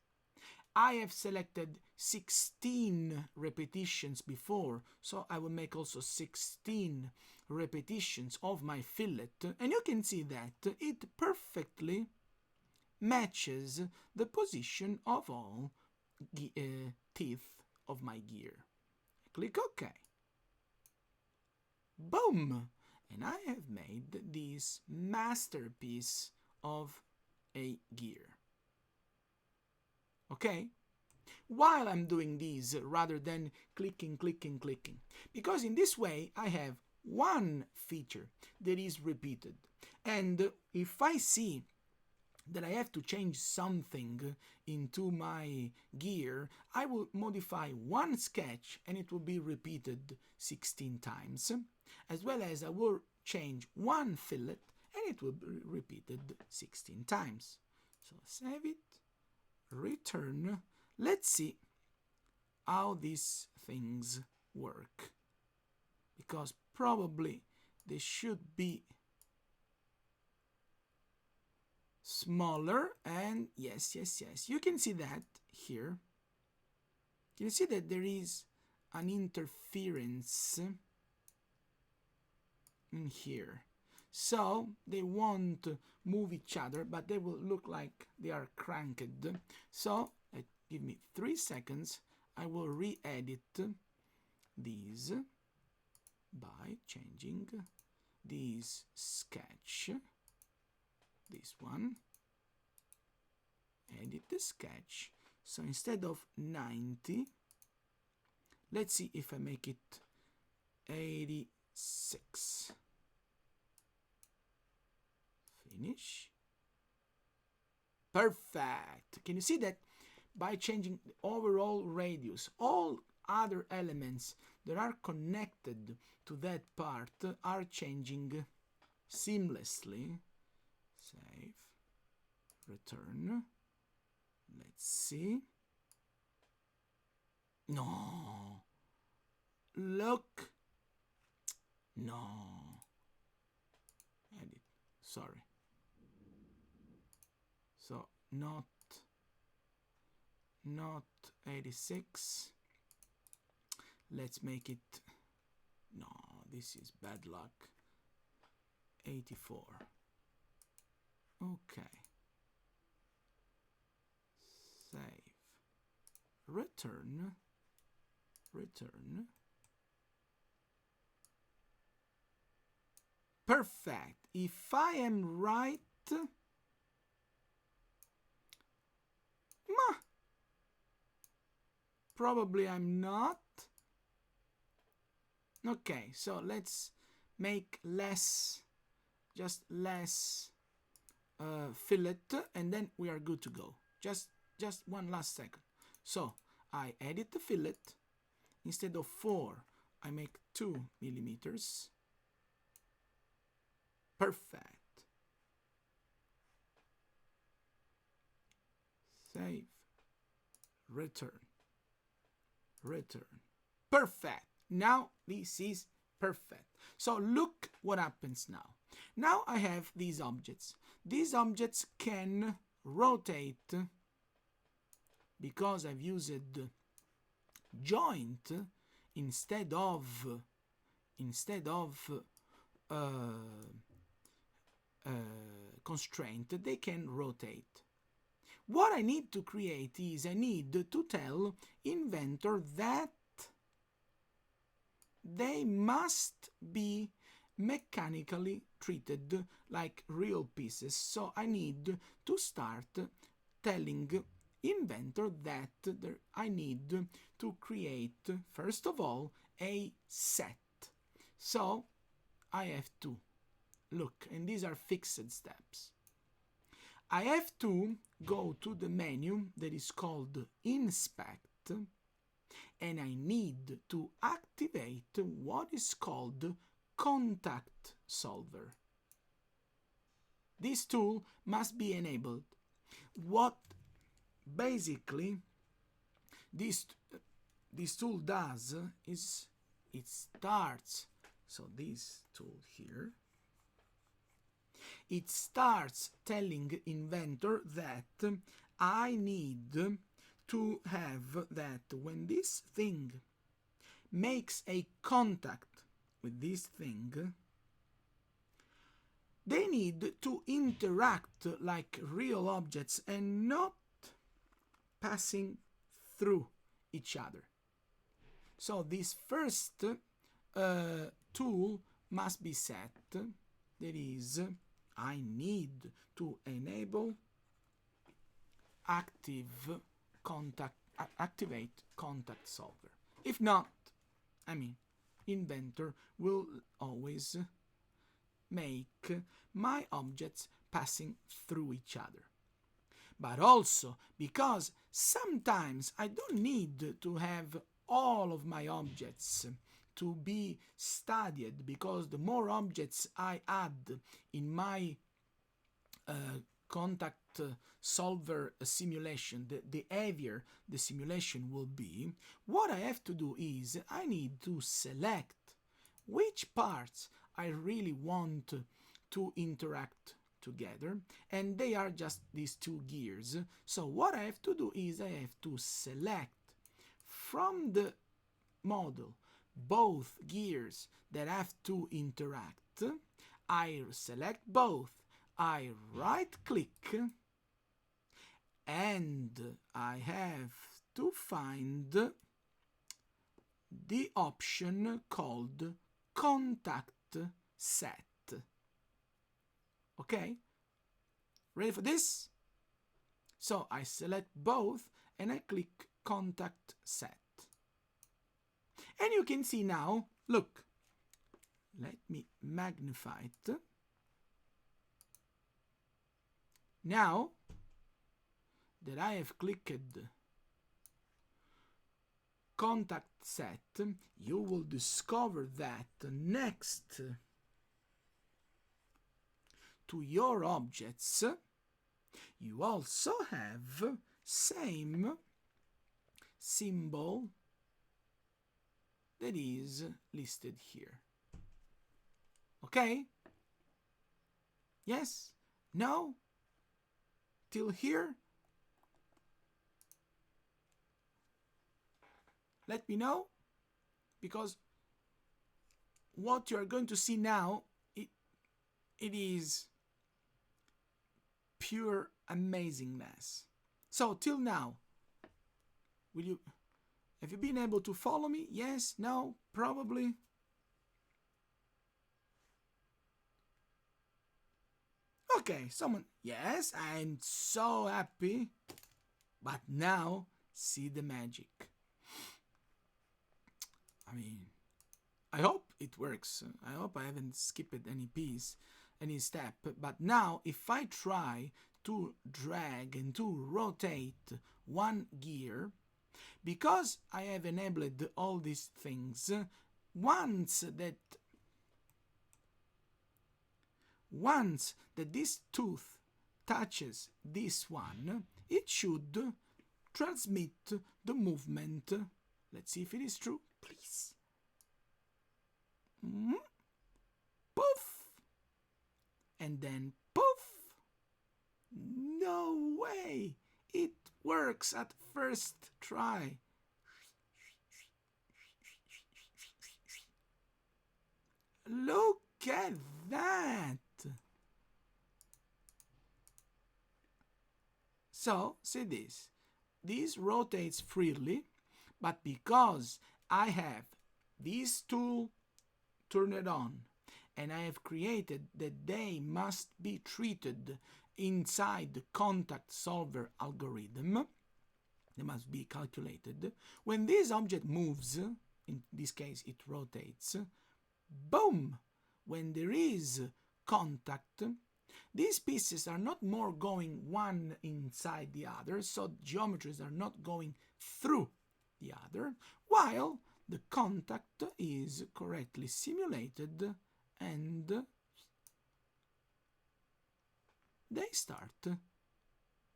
I have selected 16 repetitions before, so I will make also 16 repetitions of my fillet, and you can see that it perfectly matches the position of all teeth of my gear. Click OK. Boom! And I have made this masterpiece of a gear. Okay? While I'm doing this, rather than clicking, because in this way I have one feature that is repeated. And if I see that I have to change something into my gear, I will modify one sketch and it will be repeated 16 times, as well as I will change one fillet and it will be repeated 16 times. So save it, return. Let's see how these things work, because probably they should be smaller, and yes, you can see that here. You see that there is an interference in here, so they won't move each other, but they will look like they are cranked. So give me 3 seconds. I will re-edit these by changing this sketch, this one, edit the sketch. So instead of 90, let's see if I make it 86. Finish. Perfect. Can you see that by changing the overall radius, all other elements that are connected to that part are changing seamlessly? Save, return. Let's see. No. Look. No. Edit. Sorry. So not 86. Let's make it, no, this is bad luck, 84. Okay. Save. Return. Perfect. If I am right, probably I'm not. Okay, so let's make just less fillet, and then we are good to go. Just one last second. So I edit the fillet. Instead of 4, I make 2 millimeters. Perfect. Save. Return. Perfect. Now this is perfect. So look what happens now. Now I have these objects. These objects can rotate because I've used joint instead of constraint. They can rotate. What I need to create is I need to tell Inventor that they must be mechanically treated like real pieces. So I need to start telling Inventor that I need to create, first of all, a set. So I have to look, and these are fixed steps. I have to go to the menu that is called Inspect, and I need to activate what is called Contact Solver. This tool must be enabled. What basically this tool does is it starts, so this tool here, it starts telling Inventor that I need to have that when this thing makes a contact with this thing, they need to interact like real objects and not passing through each other. So this first tool must be set, that is, I need to enable activate contact solver. If not, Inventor will always make my objects passing through each other. But also because sometimes I don't need to have all of my objects to be studied, because the more objects I add in my contact solver simulation, the heavier the simulation will be. What I have to do is I need to select which parts I really want to interact together, and they are just these two gears. So what I have to do is I have to select from the model both gears that have to interact. I select both, I right click, and I have to find the option called contact set. Okay, ready for this? So I select both and I click contact set. And you can see now, look, let me magnify it. Now that I have clicked contact set, you will discover that next to your objects, you also have same symbol that is listed here. Okay? Yes? No? Till here? Let me know, because what you are going to see now, it is pure amazingness. So till now, have you been able to follow me? Yes? No? Probably? Okay, someone, yes, I'm so happy. But now, see the magic. I hope it works. I hope I haven't skipped any piece, any step. But now, if I try to drag and to rotate one gear, because I have enabled all these things, once that this tooth touches this one, it should transmit the movement. Let's see if it is true, please. Poof! And then poof! No way! It works at first try. Look at that! So, see this. This rotates freely, but because I have this tool turned on, and I have created that they must be treated inside the contact solver algorithm, they must be calculated. When this object moves, in this case it rotates, boom! When there is contact, these pieces are not more going one inside the other, so geometries are not going through the other, while the contact is correctly simulated and they start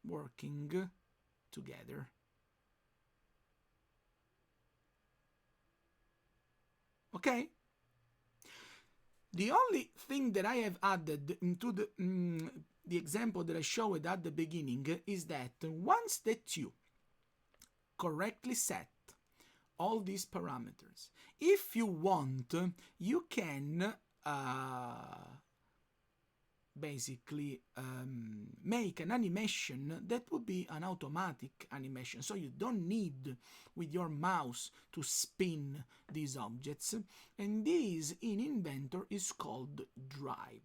working together. Okay? The only thing that I have added into the example that I showed at the beginning is that once that you correctly set all these parameters. If you want, you can basically make an animation that would be an automatic animation, so you don't need with your mouse to spin these objects, and this in Inventor is called drive.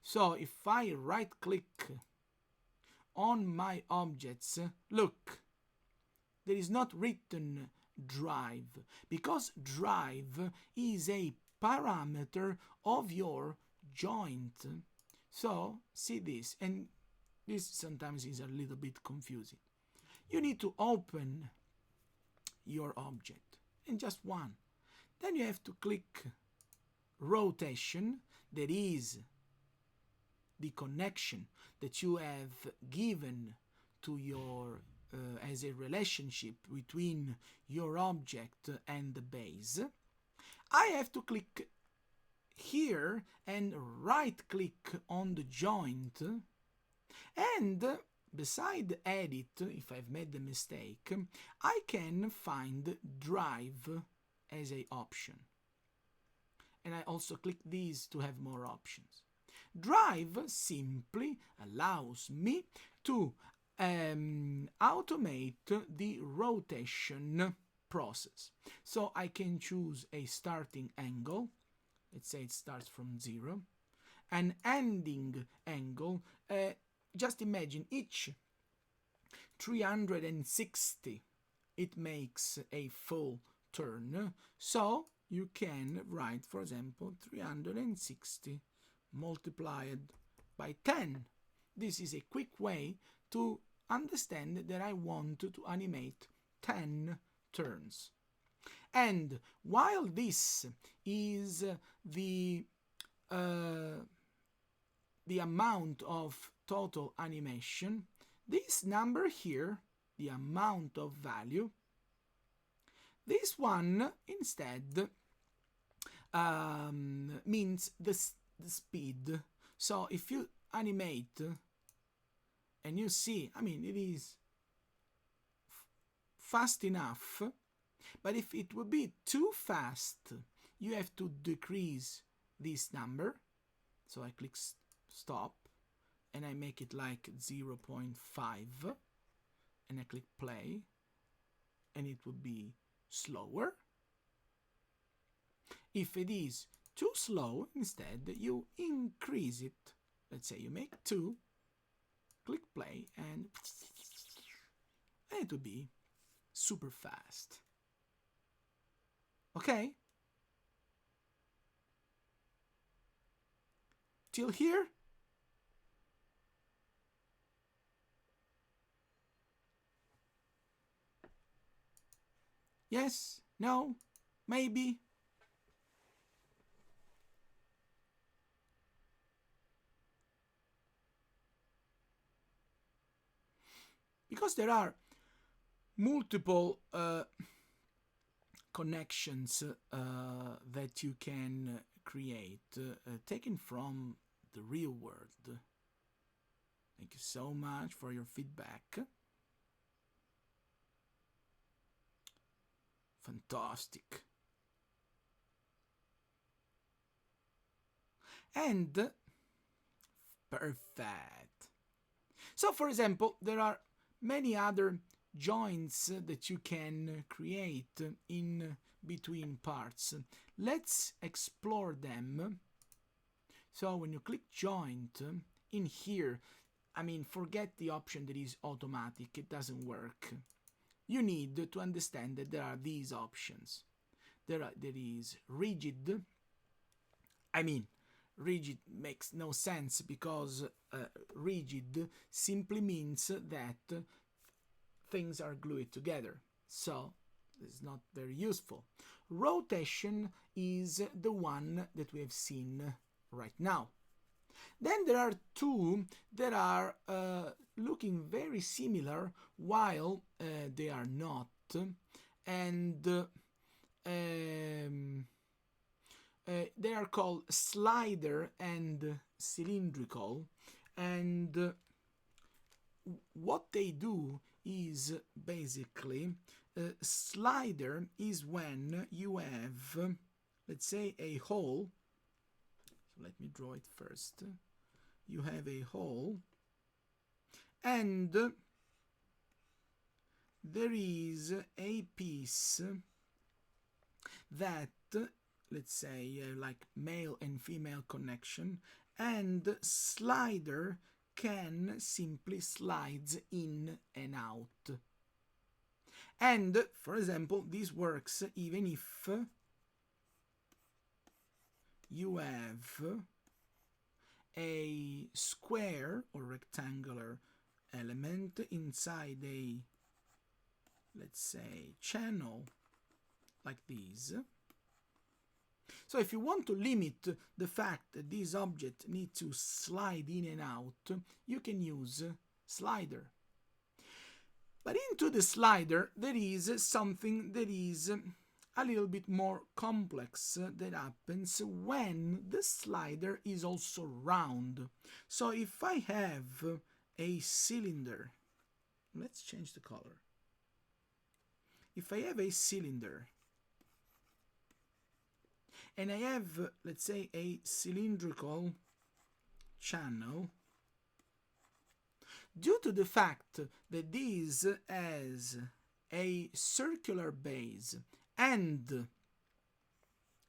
So if I right click on my objects, look, there is not written drive, because drive is a parameter of your joint. So see this, and this sometimes is a little bit confusing. You need to open your object, and just one. Then you have to click rotation, that is the connection that you have given to your as a relationship between your object and the base. I have to click here and right click on the joint, and beside edit, if I've made a mistake, I can find drive as a option, and I also click these to have more options. Drive simply allows me to automate the rotation process. So I can choose a starting angle, let's say it starts from 0, an ending angle, just imagine each 360 it makes a full turn, so you can write, for example, 360 multiplied by 10. This is a quick way to understand that I want to animate 10 turns. And while this is the amount of total animation, this number here, the amount of value, this one instead means the speed. So if you animate and you see, I mean, it is fast enough, but if it would be too fast, you have to decrease this number. So I click stop and I make it like 0.5 and I click play, and it would be slower. If it is too slow, instead you increase it. Let's say you make 2, click play, and it would be super fast. Okay? Till here? Yes? No? Maybe? Because there are multiple connections that you can create, taken from the real world. Thank you so much for your feedback. Fantastic. And perfect. So, for example, there are many other joints that you can create in between parts. Let's explore them. So when you click joint, in here, I mean, forget the option that is automatic, it doesn't work. You need to understand that there are these options. There is rigid. I mean, rigid makes no sense, because rigid simply means that things are glued together. So it's not very useful. Rotation is the one that we have seen right now. Then there are two that are looking very similar while they are not, and they are called slider and cylindrical, and what they do is basically slider is when you have, let's say, a hole. So let me draw it first. You have a hole, and there is a piece that, let's say, like male and female connection, and slider can simply slides in and out. And, for example, this works even if you have a square or rectangular element inside a, let's say, channel like this. So if you want to limit the fact that this object needs to slide in and out, you can use slider. But into the slider there is something that is a little bit more complex that happens when the slider is also round. So if I have a cylinder, let's change the color. If I have a cylinder and I have, let's say, a cylindrical channel, due to the fact that this has a circular base and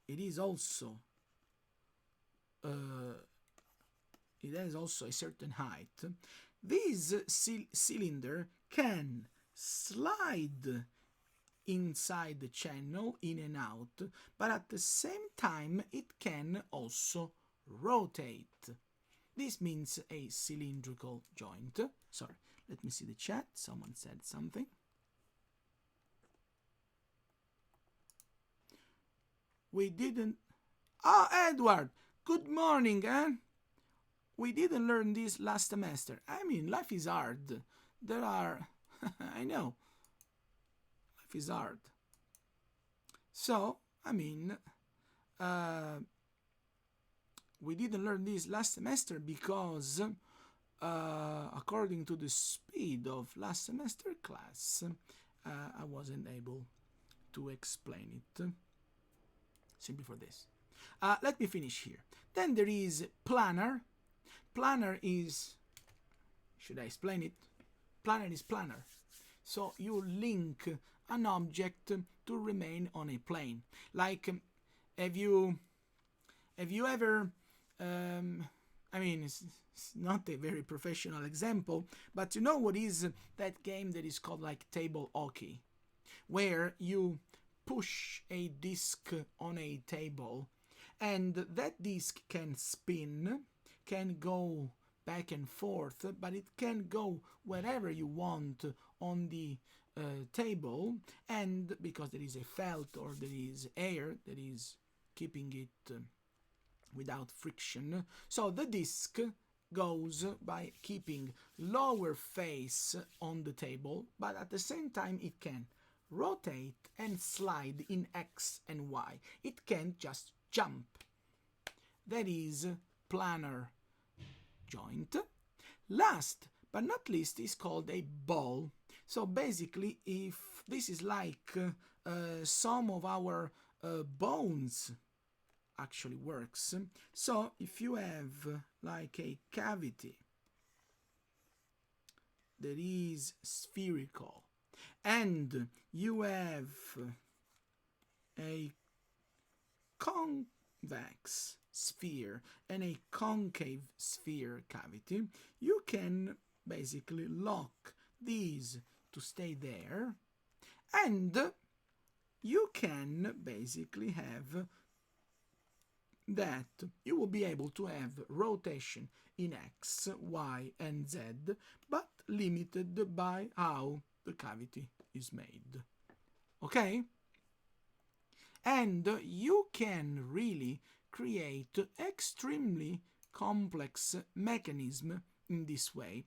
it is also it has also a certain height, this cylinder can slide inside the channel in and out, but at the same time it can also rotate. This means a cylindrical joint. Sorry, let me see the chat. Someone said something. We didn't... Ah, Edward! Good morning, eh? We didn't learn this last semester. I mean, life is hard. There are... I know. Life is hard. So, I mean... we didn't learn this last semester because, according to the speed of last semester class, I wasn't able to explain it. Simply for this. Let me finish here. Then there is planar. Planar is... should I explain it? Planar is planar. So you link an object to remain on a plane. Like, have you ever... I mean, it's not a very professional example, but you know what is that game that is called like table hockey, where you push a disc on a table and that disc can spin, can go back and forth, but it can go wherever you want on the table, and because there is a felt or there is air that is keeping it without friction, so the disc goes by keeping lower face on the table, but at the same time it can rotate and slide in X and Y. It can't just jump. That is planar joint. Last but not least is called a ball. So basically, if this is like some of our bones actually works. So if you have like a cavity that is spherical and you have a convex sphere and a concave sphere cavity, you can basically lock these to stay there, and you can basically have that you will be able to have rotation in X, Y, and Z, but limited by how the cavity is made. Okay? And you can really create extremely complex mechanism in this way.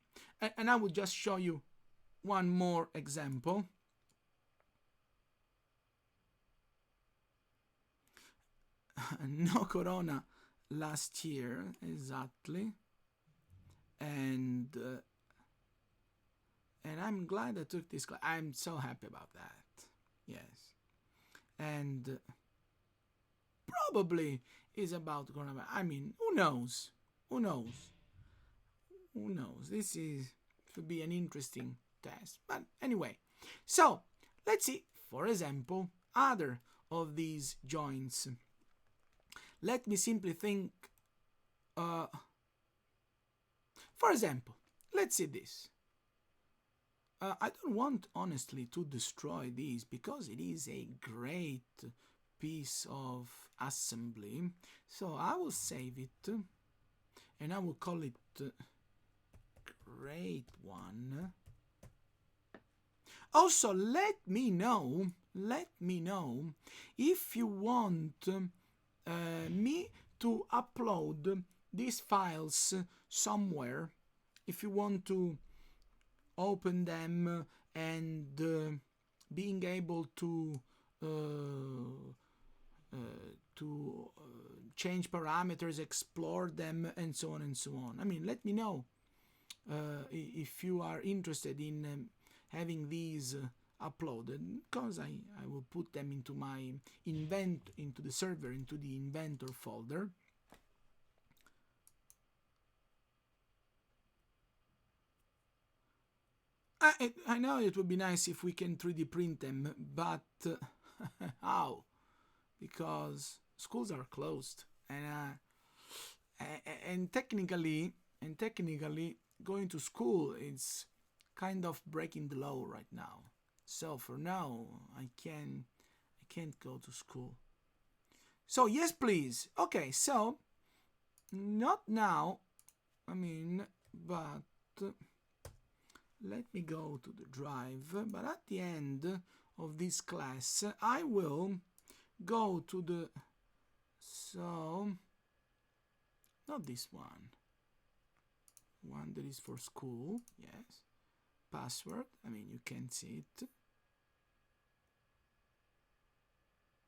And I will just show you one more example. No corona last year, exactly. And And I'm glad I took this class. I'm so happy about that. Yes. And probably is about coronavirus. I mean, who knows? Who knows? Who knows? This is should be an interesting test. But anyway, so let's see, for example, other of these joints. Let me simply think. For example, let's see this. I don't want, honestly, to destroy this because it is a great piece of assembly. So I will save it and I will call it great one. Also, let me know if you want me to upload these files somewhere, if you want to open them and being able to change parameters, explore them, and so on and so on. I mean, let me know if you are interested in having these uploaded, because I will put them into my into the server, into the Inventor folder. I know it would be nice if we can 3D print them, but how? Because schools are closed, and technically going to school is kind of breaking the law right now. So for now, I can't go to school. So yes, please. Okay, so not now. I mean, but let me go to the drive. But at the end of this class, I will go to the, so not this one that is for school. Yes, password. I mean, you can see it.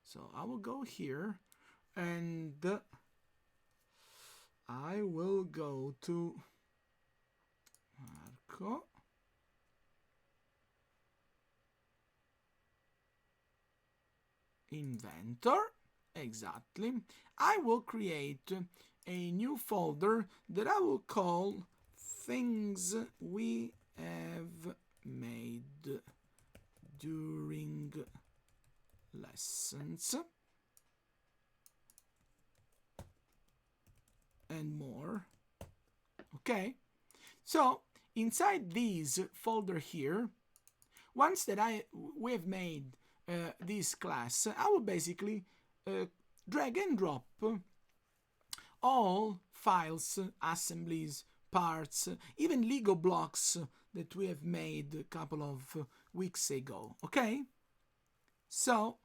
So I will go here and I will go to Marco. Inventor, exactly. I will create a new folder that I will call things we have made during lessons and more. Okay, so inside this folder here, once that we have made this class, I will basically drag and drop all files, assemblies, parts, even Lego blocks that we have made a couple of weeks ago. Okay? So,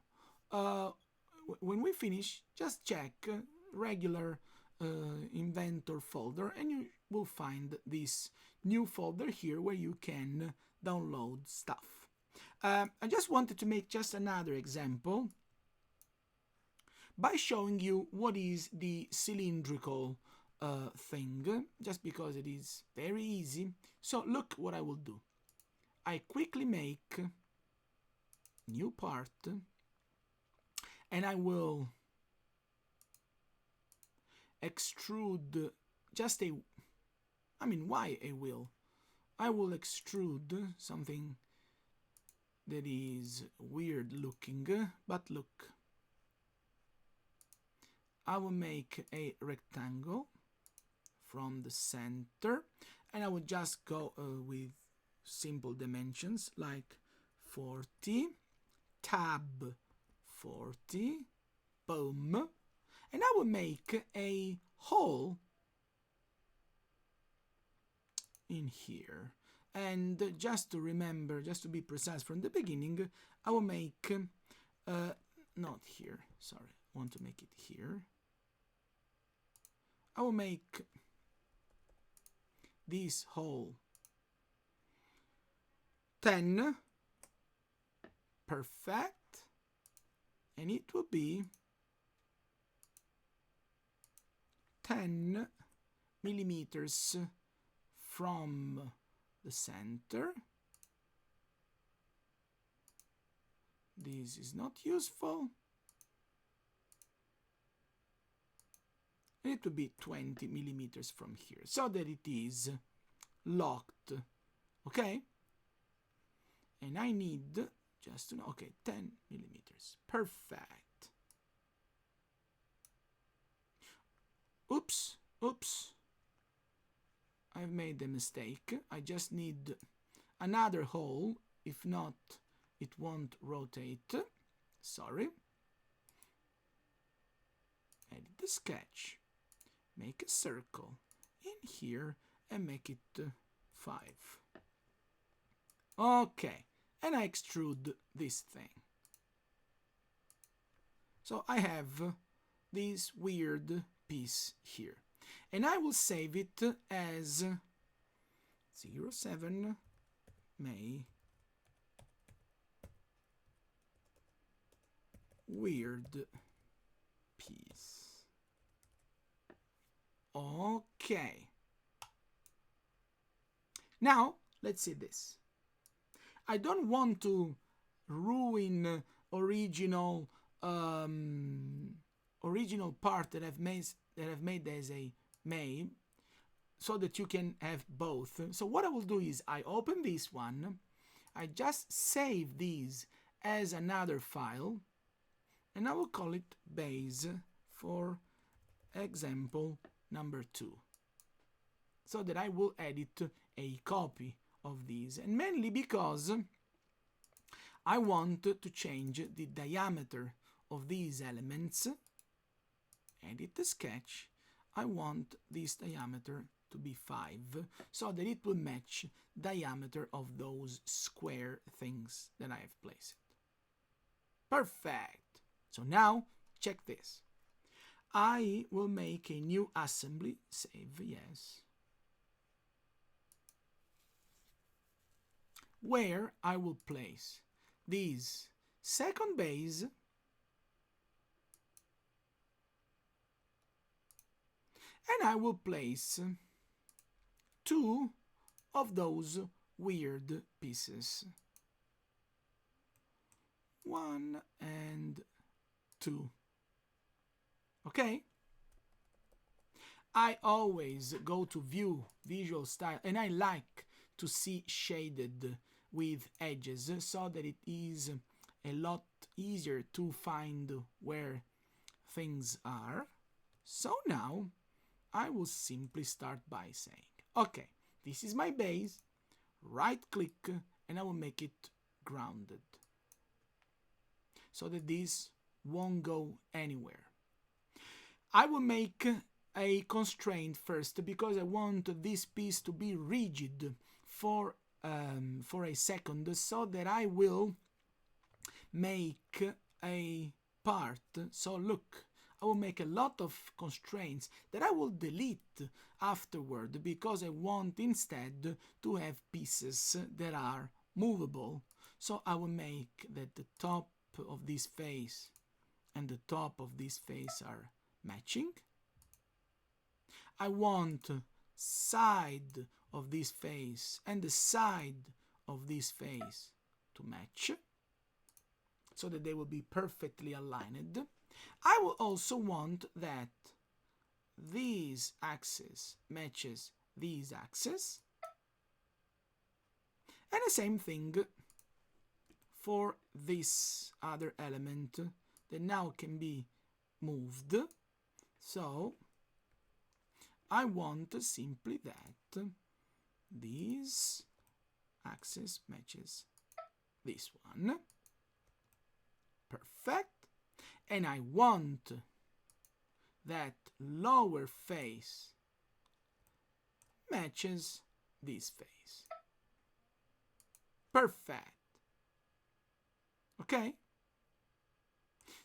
when we finish, just check regular Inventor folder and you will find this new folder here where you can download stuff. I just wanted to make just another example by showing you what is the cylindrical thing, just because it is very easy. So look what I will do. I quickly make new part and I will extrude just a, I mean, why a will? I will extrude something that is weird looking, but look. I will make a rectangle from the center and I will just go with simple dimensions like 40, tab 40, boom, and I will make a hole in here. And just to remember, just to be precise from the beginning, I will make, not here, sorry, I want to make it here. I will make this hole 10, perfect, and it will be 10 millimeters from the center this is not useful. It will be 20 millimeters from here, so that it is locked. Okay? And I need just to know, okay, 10 millimeters. Perfect. Oops. I've made a mistake. I just need another hole. If not, it won't rotate. Sorry. Edit the sketch. Make a circle in here and make it 5. Okay. And I extrude this thing. So I have this weird piece here. And I will save it as 07 May weird piece. Okay. Now, let's see this. I don't want to ruin original part that I've made as a May, so that you can have both. So what I will do is I open this one, I just save these as another file, and I will call it base for example number 2, so that I will edit a copy of these, and mainly because I want to change the diameter of these elements. Edit the sketch. I want this diameter to be 5, so that it will match diameter of those square things that I have placed. Perfect. So now check this. I will make a new assembly. Save, yes. Where I will place this second base and I will place 2 of those weird pieces. 1 and 2. Okay? I always go to view, visual style, and I like to see shaded with edges, so that it is a lot easier to find where things are. So now I will simply start by saying, okay, this is my base, right click, and I will make it grounded, so that this won't go anywhere. I will make a constraint first, because I want this piece to be rigid for a second, so that I will make a part. So look, I will make a lot of constraints that I will delete afterward, because I want instead to have pieces that are movable. So I will make that the top of this face and the top of this face are matching. I want side of this face and the side of this face to match, so that they will be perfectly aligned. I will also want that this axis matches this axis, and the same thing for this other element that now can be moved. So I want simply that this axis matches this one. Perfect. And I want that lower face matches this face. Perfect. Okay?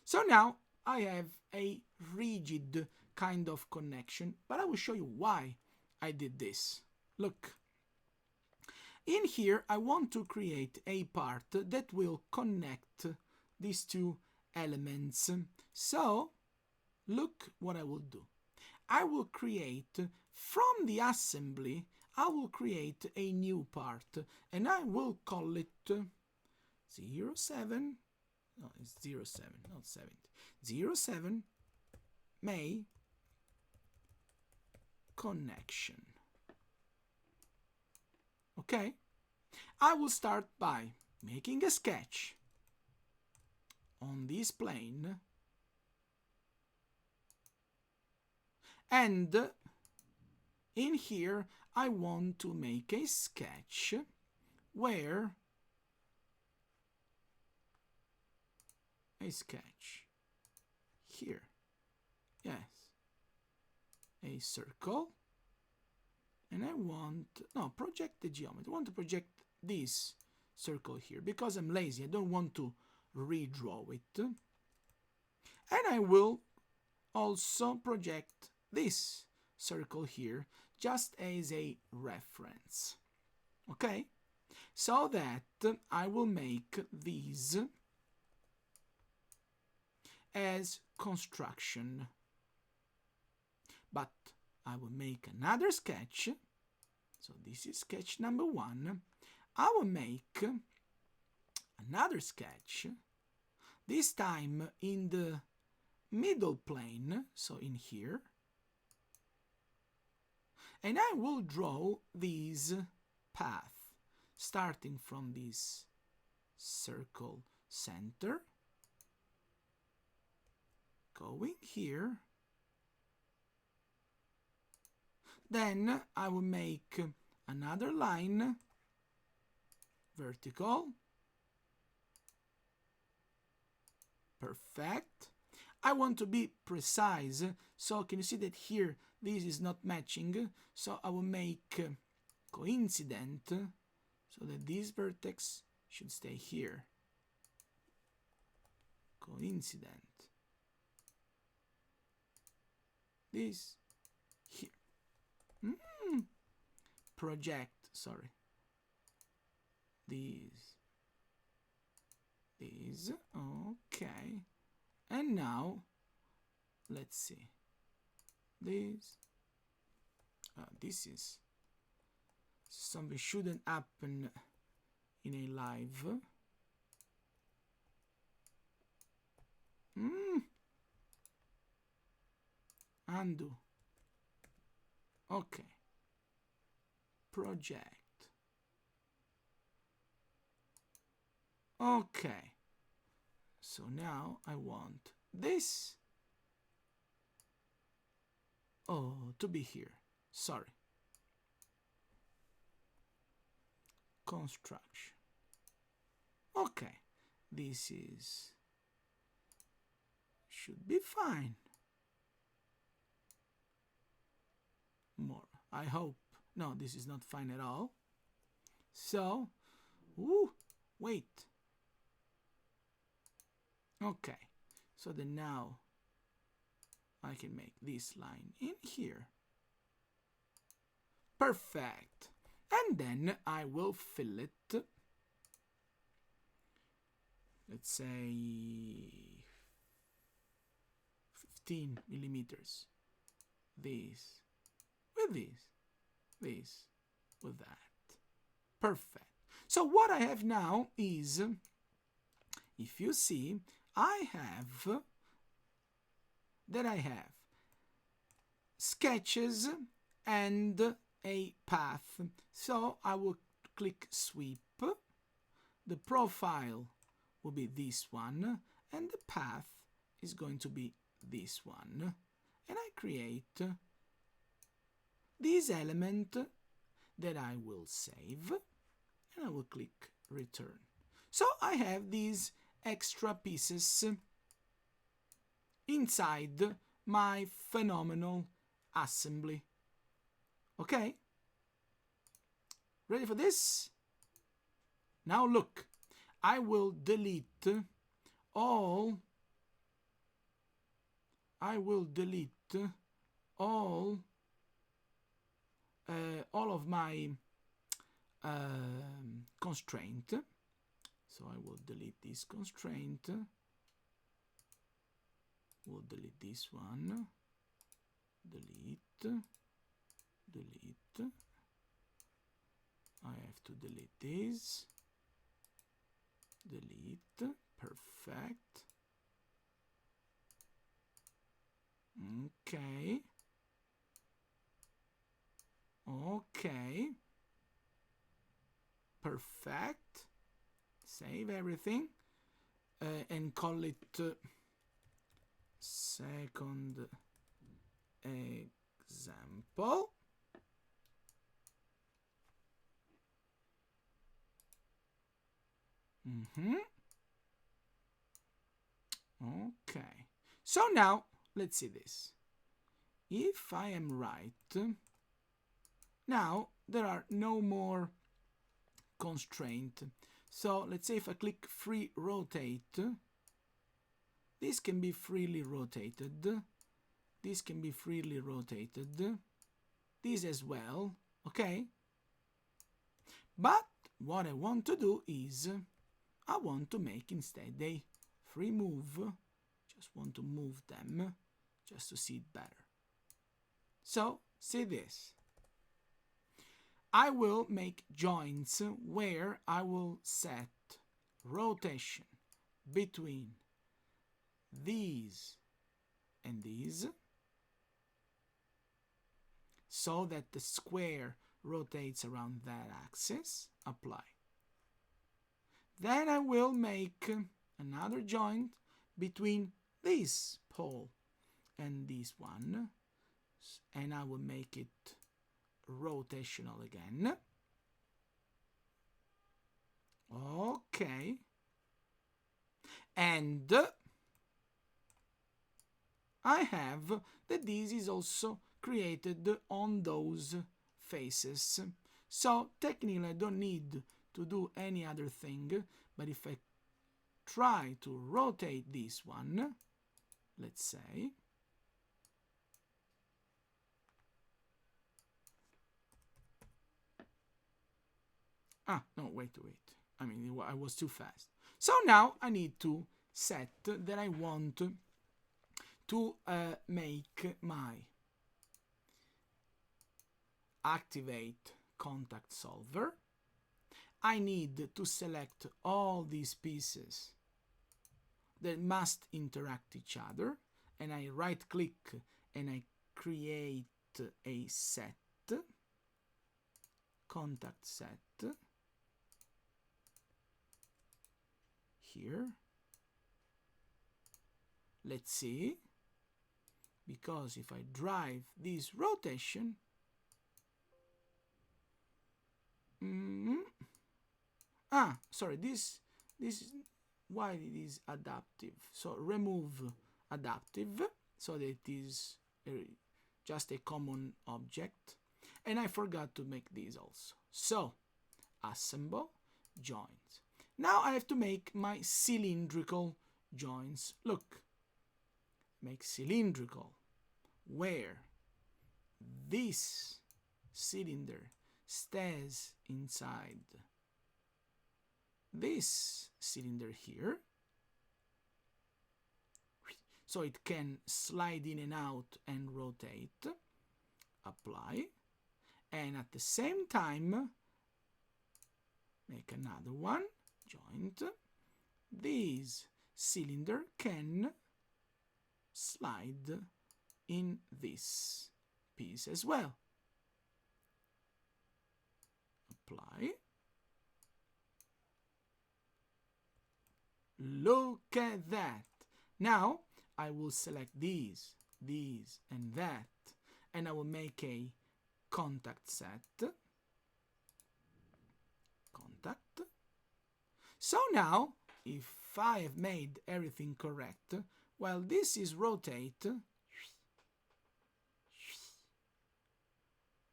So now I have a rigid kind of connection, but I will show you why I did this. Look. In here, I want to create a part that will connect these two elements. So, look what I will do. I will create, from the assembly, I will create a new part, and I will call it 07 No, it's 07, not 70. 07 may connection. Okay? I will start by making a sketch on this plane, and in here I want to make a sketch where here, yes, a circle, and I want, no, project the geometry. I want to project this circle here because I'm lazy. I don't want to redraw it. And I will also project this circle here just as a reference. Okay? So that I will make these as construction. But I will make another sketch. So this is sketch number 1. I will make another sketch, this time in the middle plane, so in here. And I will draw this path, starting from this circle center, going here. Then I will make another line, vertical. Perfect. I want to be precise, so can you see that here this is not matching? So I will make coincident, so that this vertex should stay here. Coincident. This here. Project, sorry. These. Okay. And now, let's see. This is something shouldn't happen in a live. Undo. Okay. Project. Okay. So now I want this to be here. Sorry. Construction. Okay. This should be fine. More. I hope. No, this is not fine at all. So, wait. Okay, so then now I can make this line in here. Perfect. And then I will fill it, let's say 15 millimeters. This with this with that. Perfect. So what I have now is, if you see, I have sketches and a path. So I will click sweep. The profile will be this one, and the path is going to be this one. And I create this element that I will save, and I will click return. So I have these extra pieces inside my phenomenal assembly. Okay? Ready for this? Now look, I will delete all of my constraint. So I will delete this constraint. We'll delete this one. Delete. I have to delete this. Delete. Perfect. Okay. Okay. Perfect. Save everything and call it second example. Okay. So now let's see this. If I am right, now there are no more constraints. So let's say if I click free rotate, this can be freely rotated. This can be freely rotated. This as well, okay? But what I want to do is I want to make instead a free move. Just want to move them just to see it better. So, see this. I will make joints where I will set rotation between these and these so that the square rotates around that axis. Apply. Then I will make another joint between this pole and this one, and I will make it rotational again. Okay. And I have that this is also created on those faces. So technically I don't need to do any other thing, but if I try to rotate this one, let's say, no, wait. I mean, I was too fast. So now I need to set that I want to make my activate contact solver. I need to select all these pieces that must interact each other, and I right click and I create a set, contact set here. Let's see, because if I drive this rotation, sorry, this is why it is adaptive. So remove adaptive so that it is just a common object, and I forgot to make these also. So assemble joints. Now I have to make my cylindrical joints. Look, make cylindrical where this cylinder stays inside this cylinder here, so it can slide in and out and rotate. Apply, and at the same time make another one joint. This cylinder can slide in this piece as well. Apply. Look at that. Now I will select these, and that, and I will make a contact set. Contact. So now, if I have made everything correct, while this is rotate,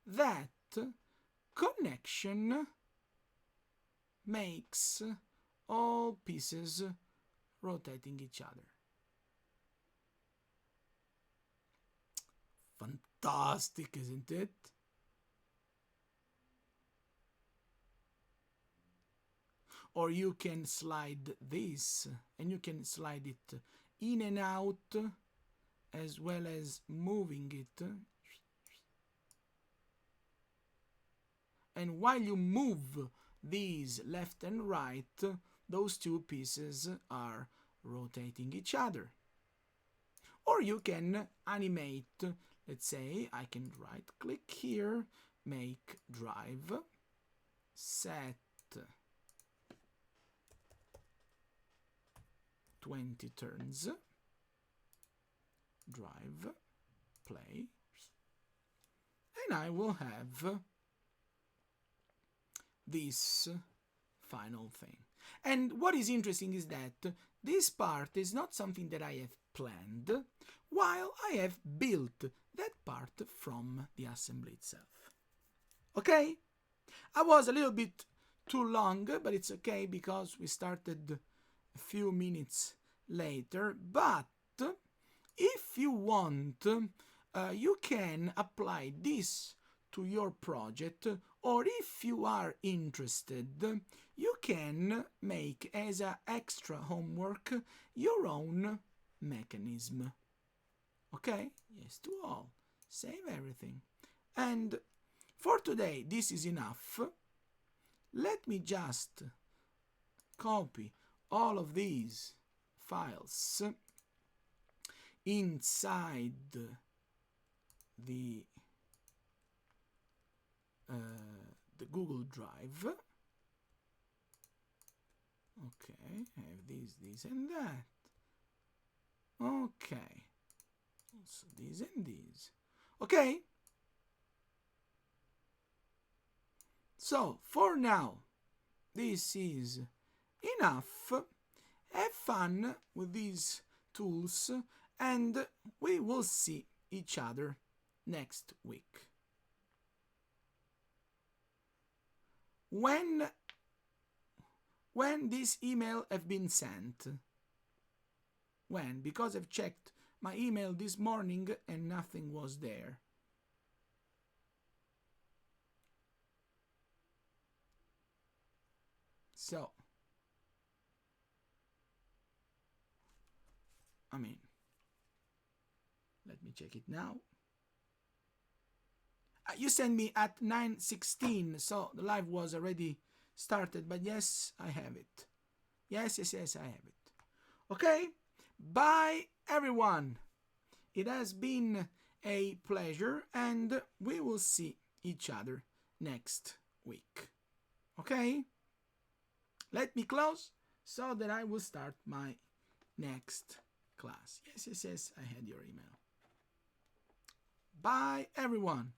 that connection makes all pieces rotating each other. Fantastic, isn't it? Or you can slide this, and you can slide it in and out, as well as moving it. And while you move these left and right, those two pieces are rotating each other. Or you can animate, let's say, I can right click here, make drive, set 20 turns, drive, play, and I will have this final thing. And what is interesting is that this part is not something that I have planned, while I have built that part from the assembly itself. Okay? I was a little bit too long, but it's okay because we started a few minutes later. But if you want, you can apply this to your project, or if you are interested, you can make as an extra homework your own mechanism. Okay? Yes to all. Save everything. And for today, this is enough. Let me just copy all of these files inside the Google Drive. Okay, I have this, and that. Okay, also this and this. Okay. So, for now, this is enough. Have fun with these tools, and we will see each other next week. When this email have been sent? When? Because I've checked my email this morning and nothing was there. So, I mean, let me check it now. You sent me at 9:16, so the live was already started, but yes, I have it. Yes, I have it. Okay, bye everyone. It has been a pleasure, and we will see each other next week. Okay? Let me close so that I will start my next class. Yes, I had your email. Bye everyone.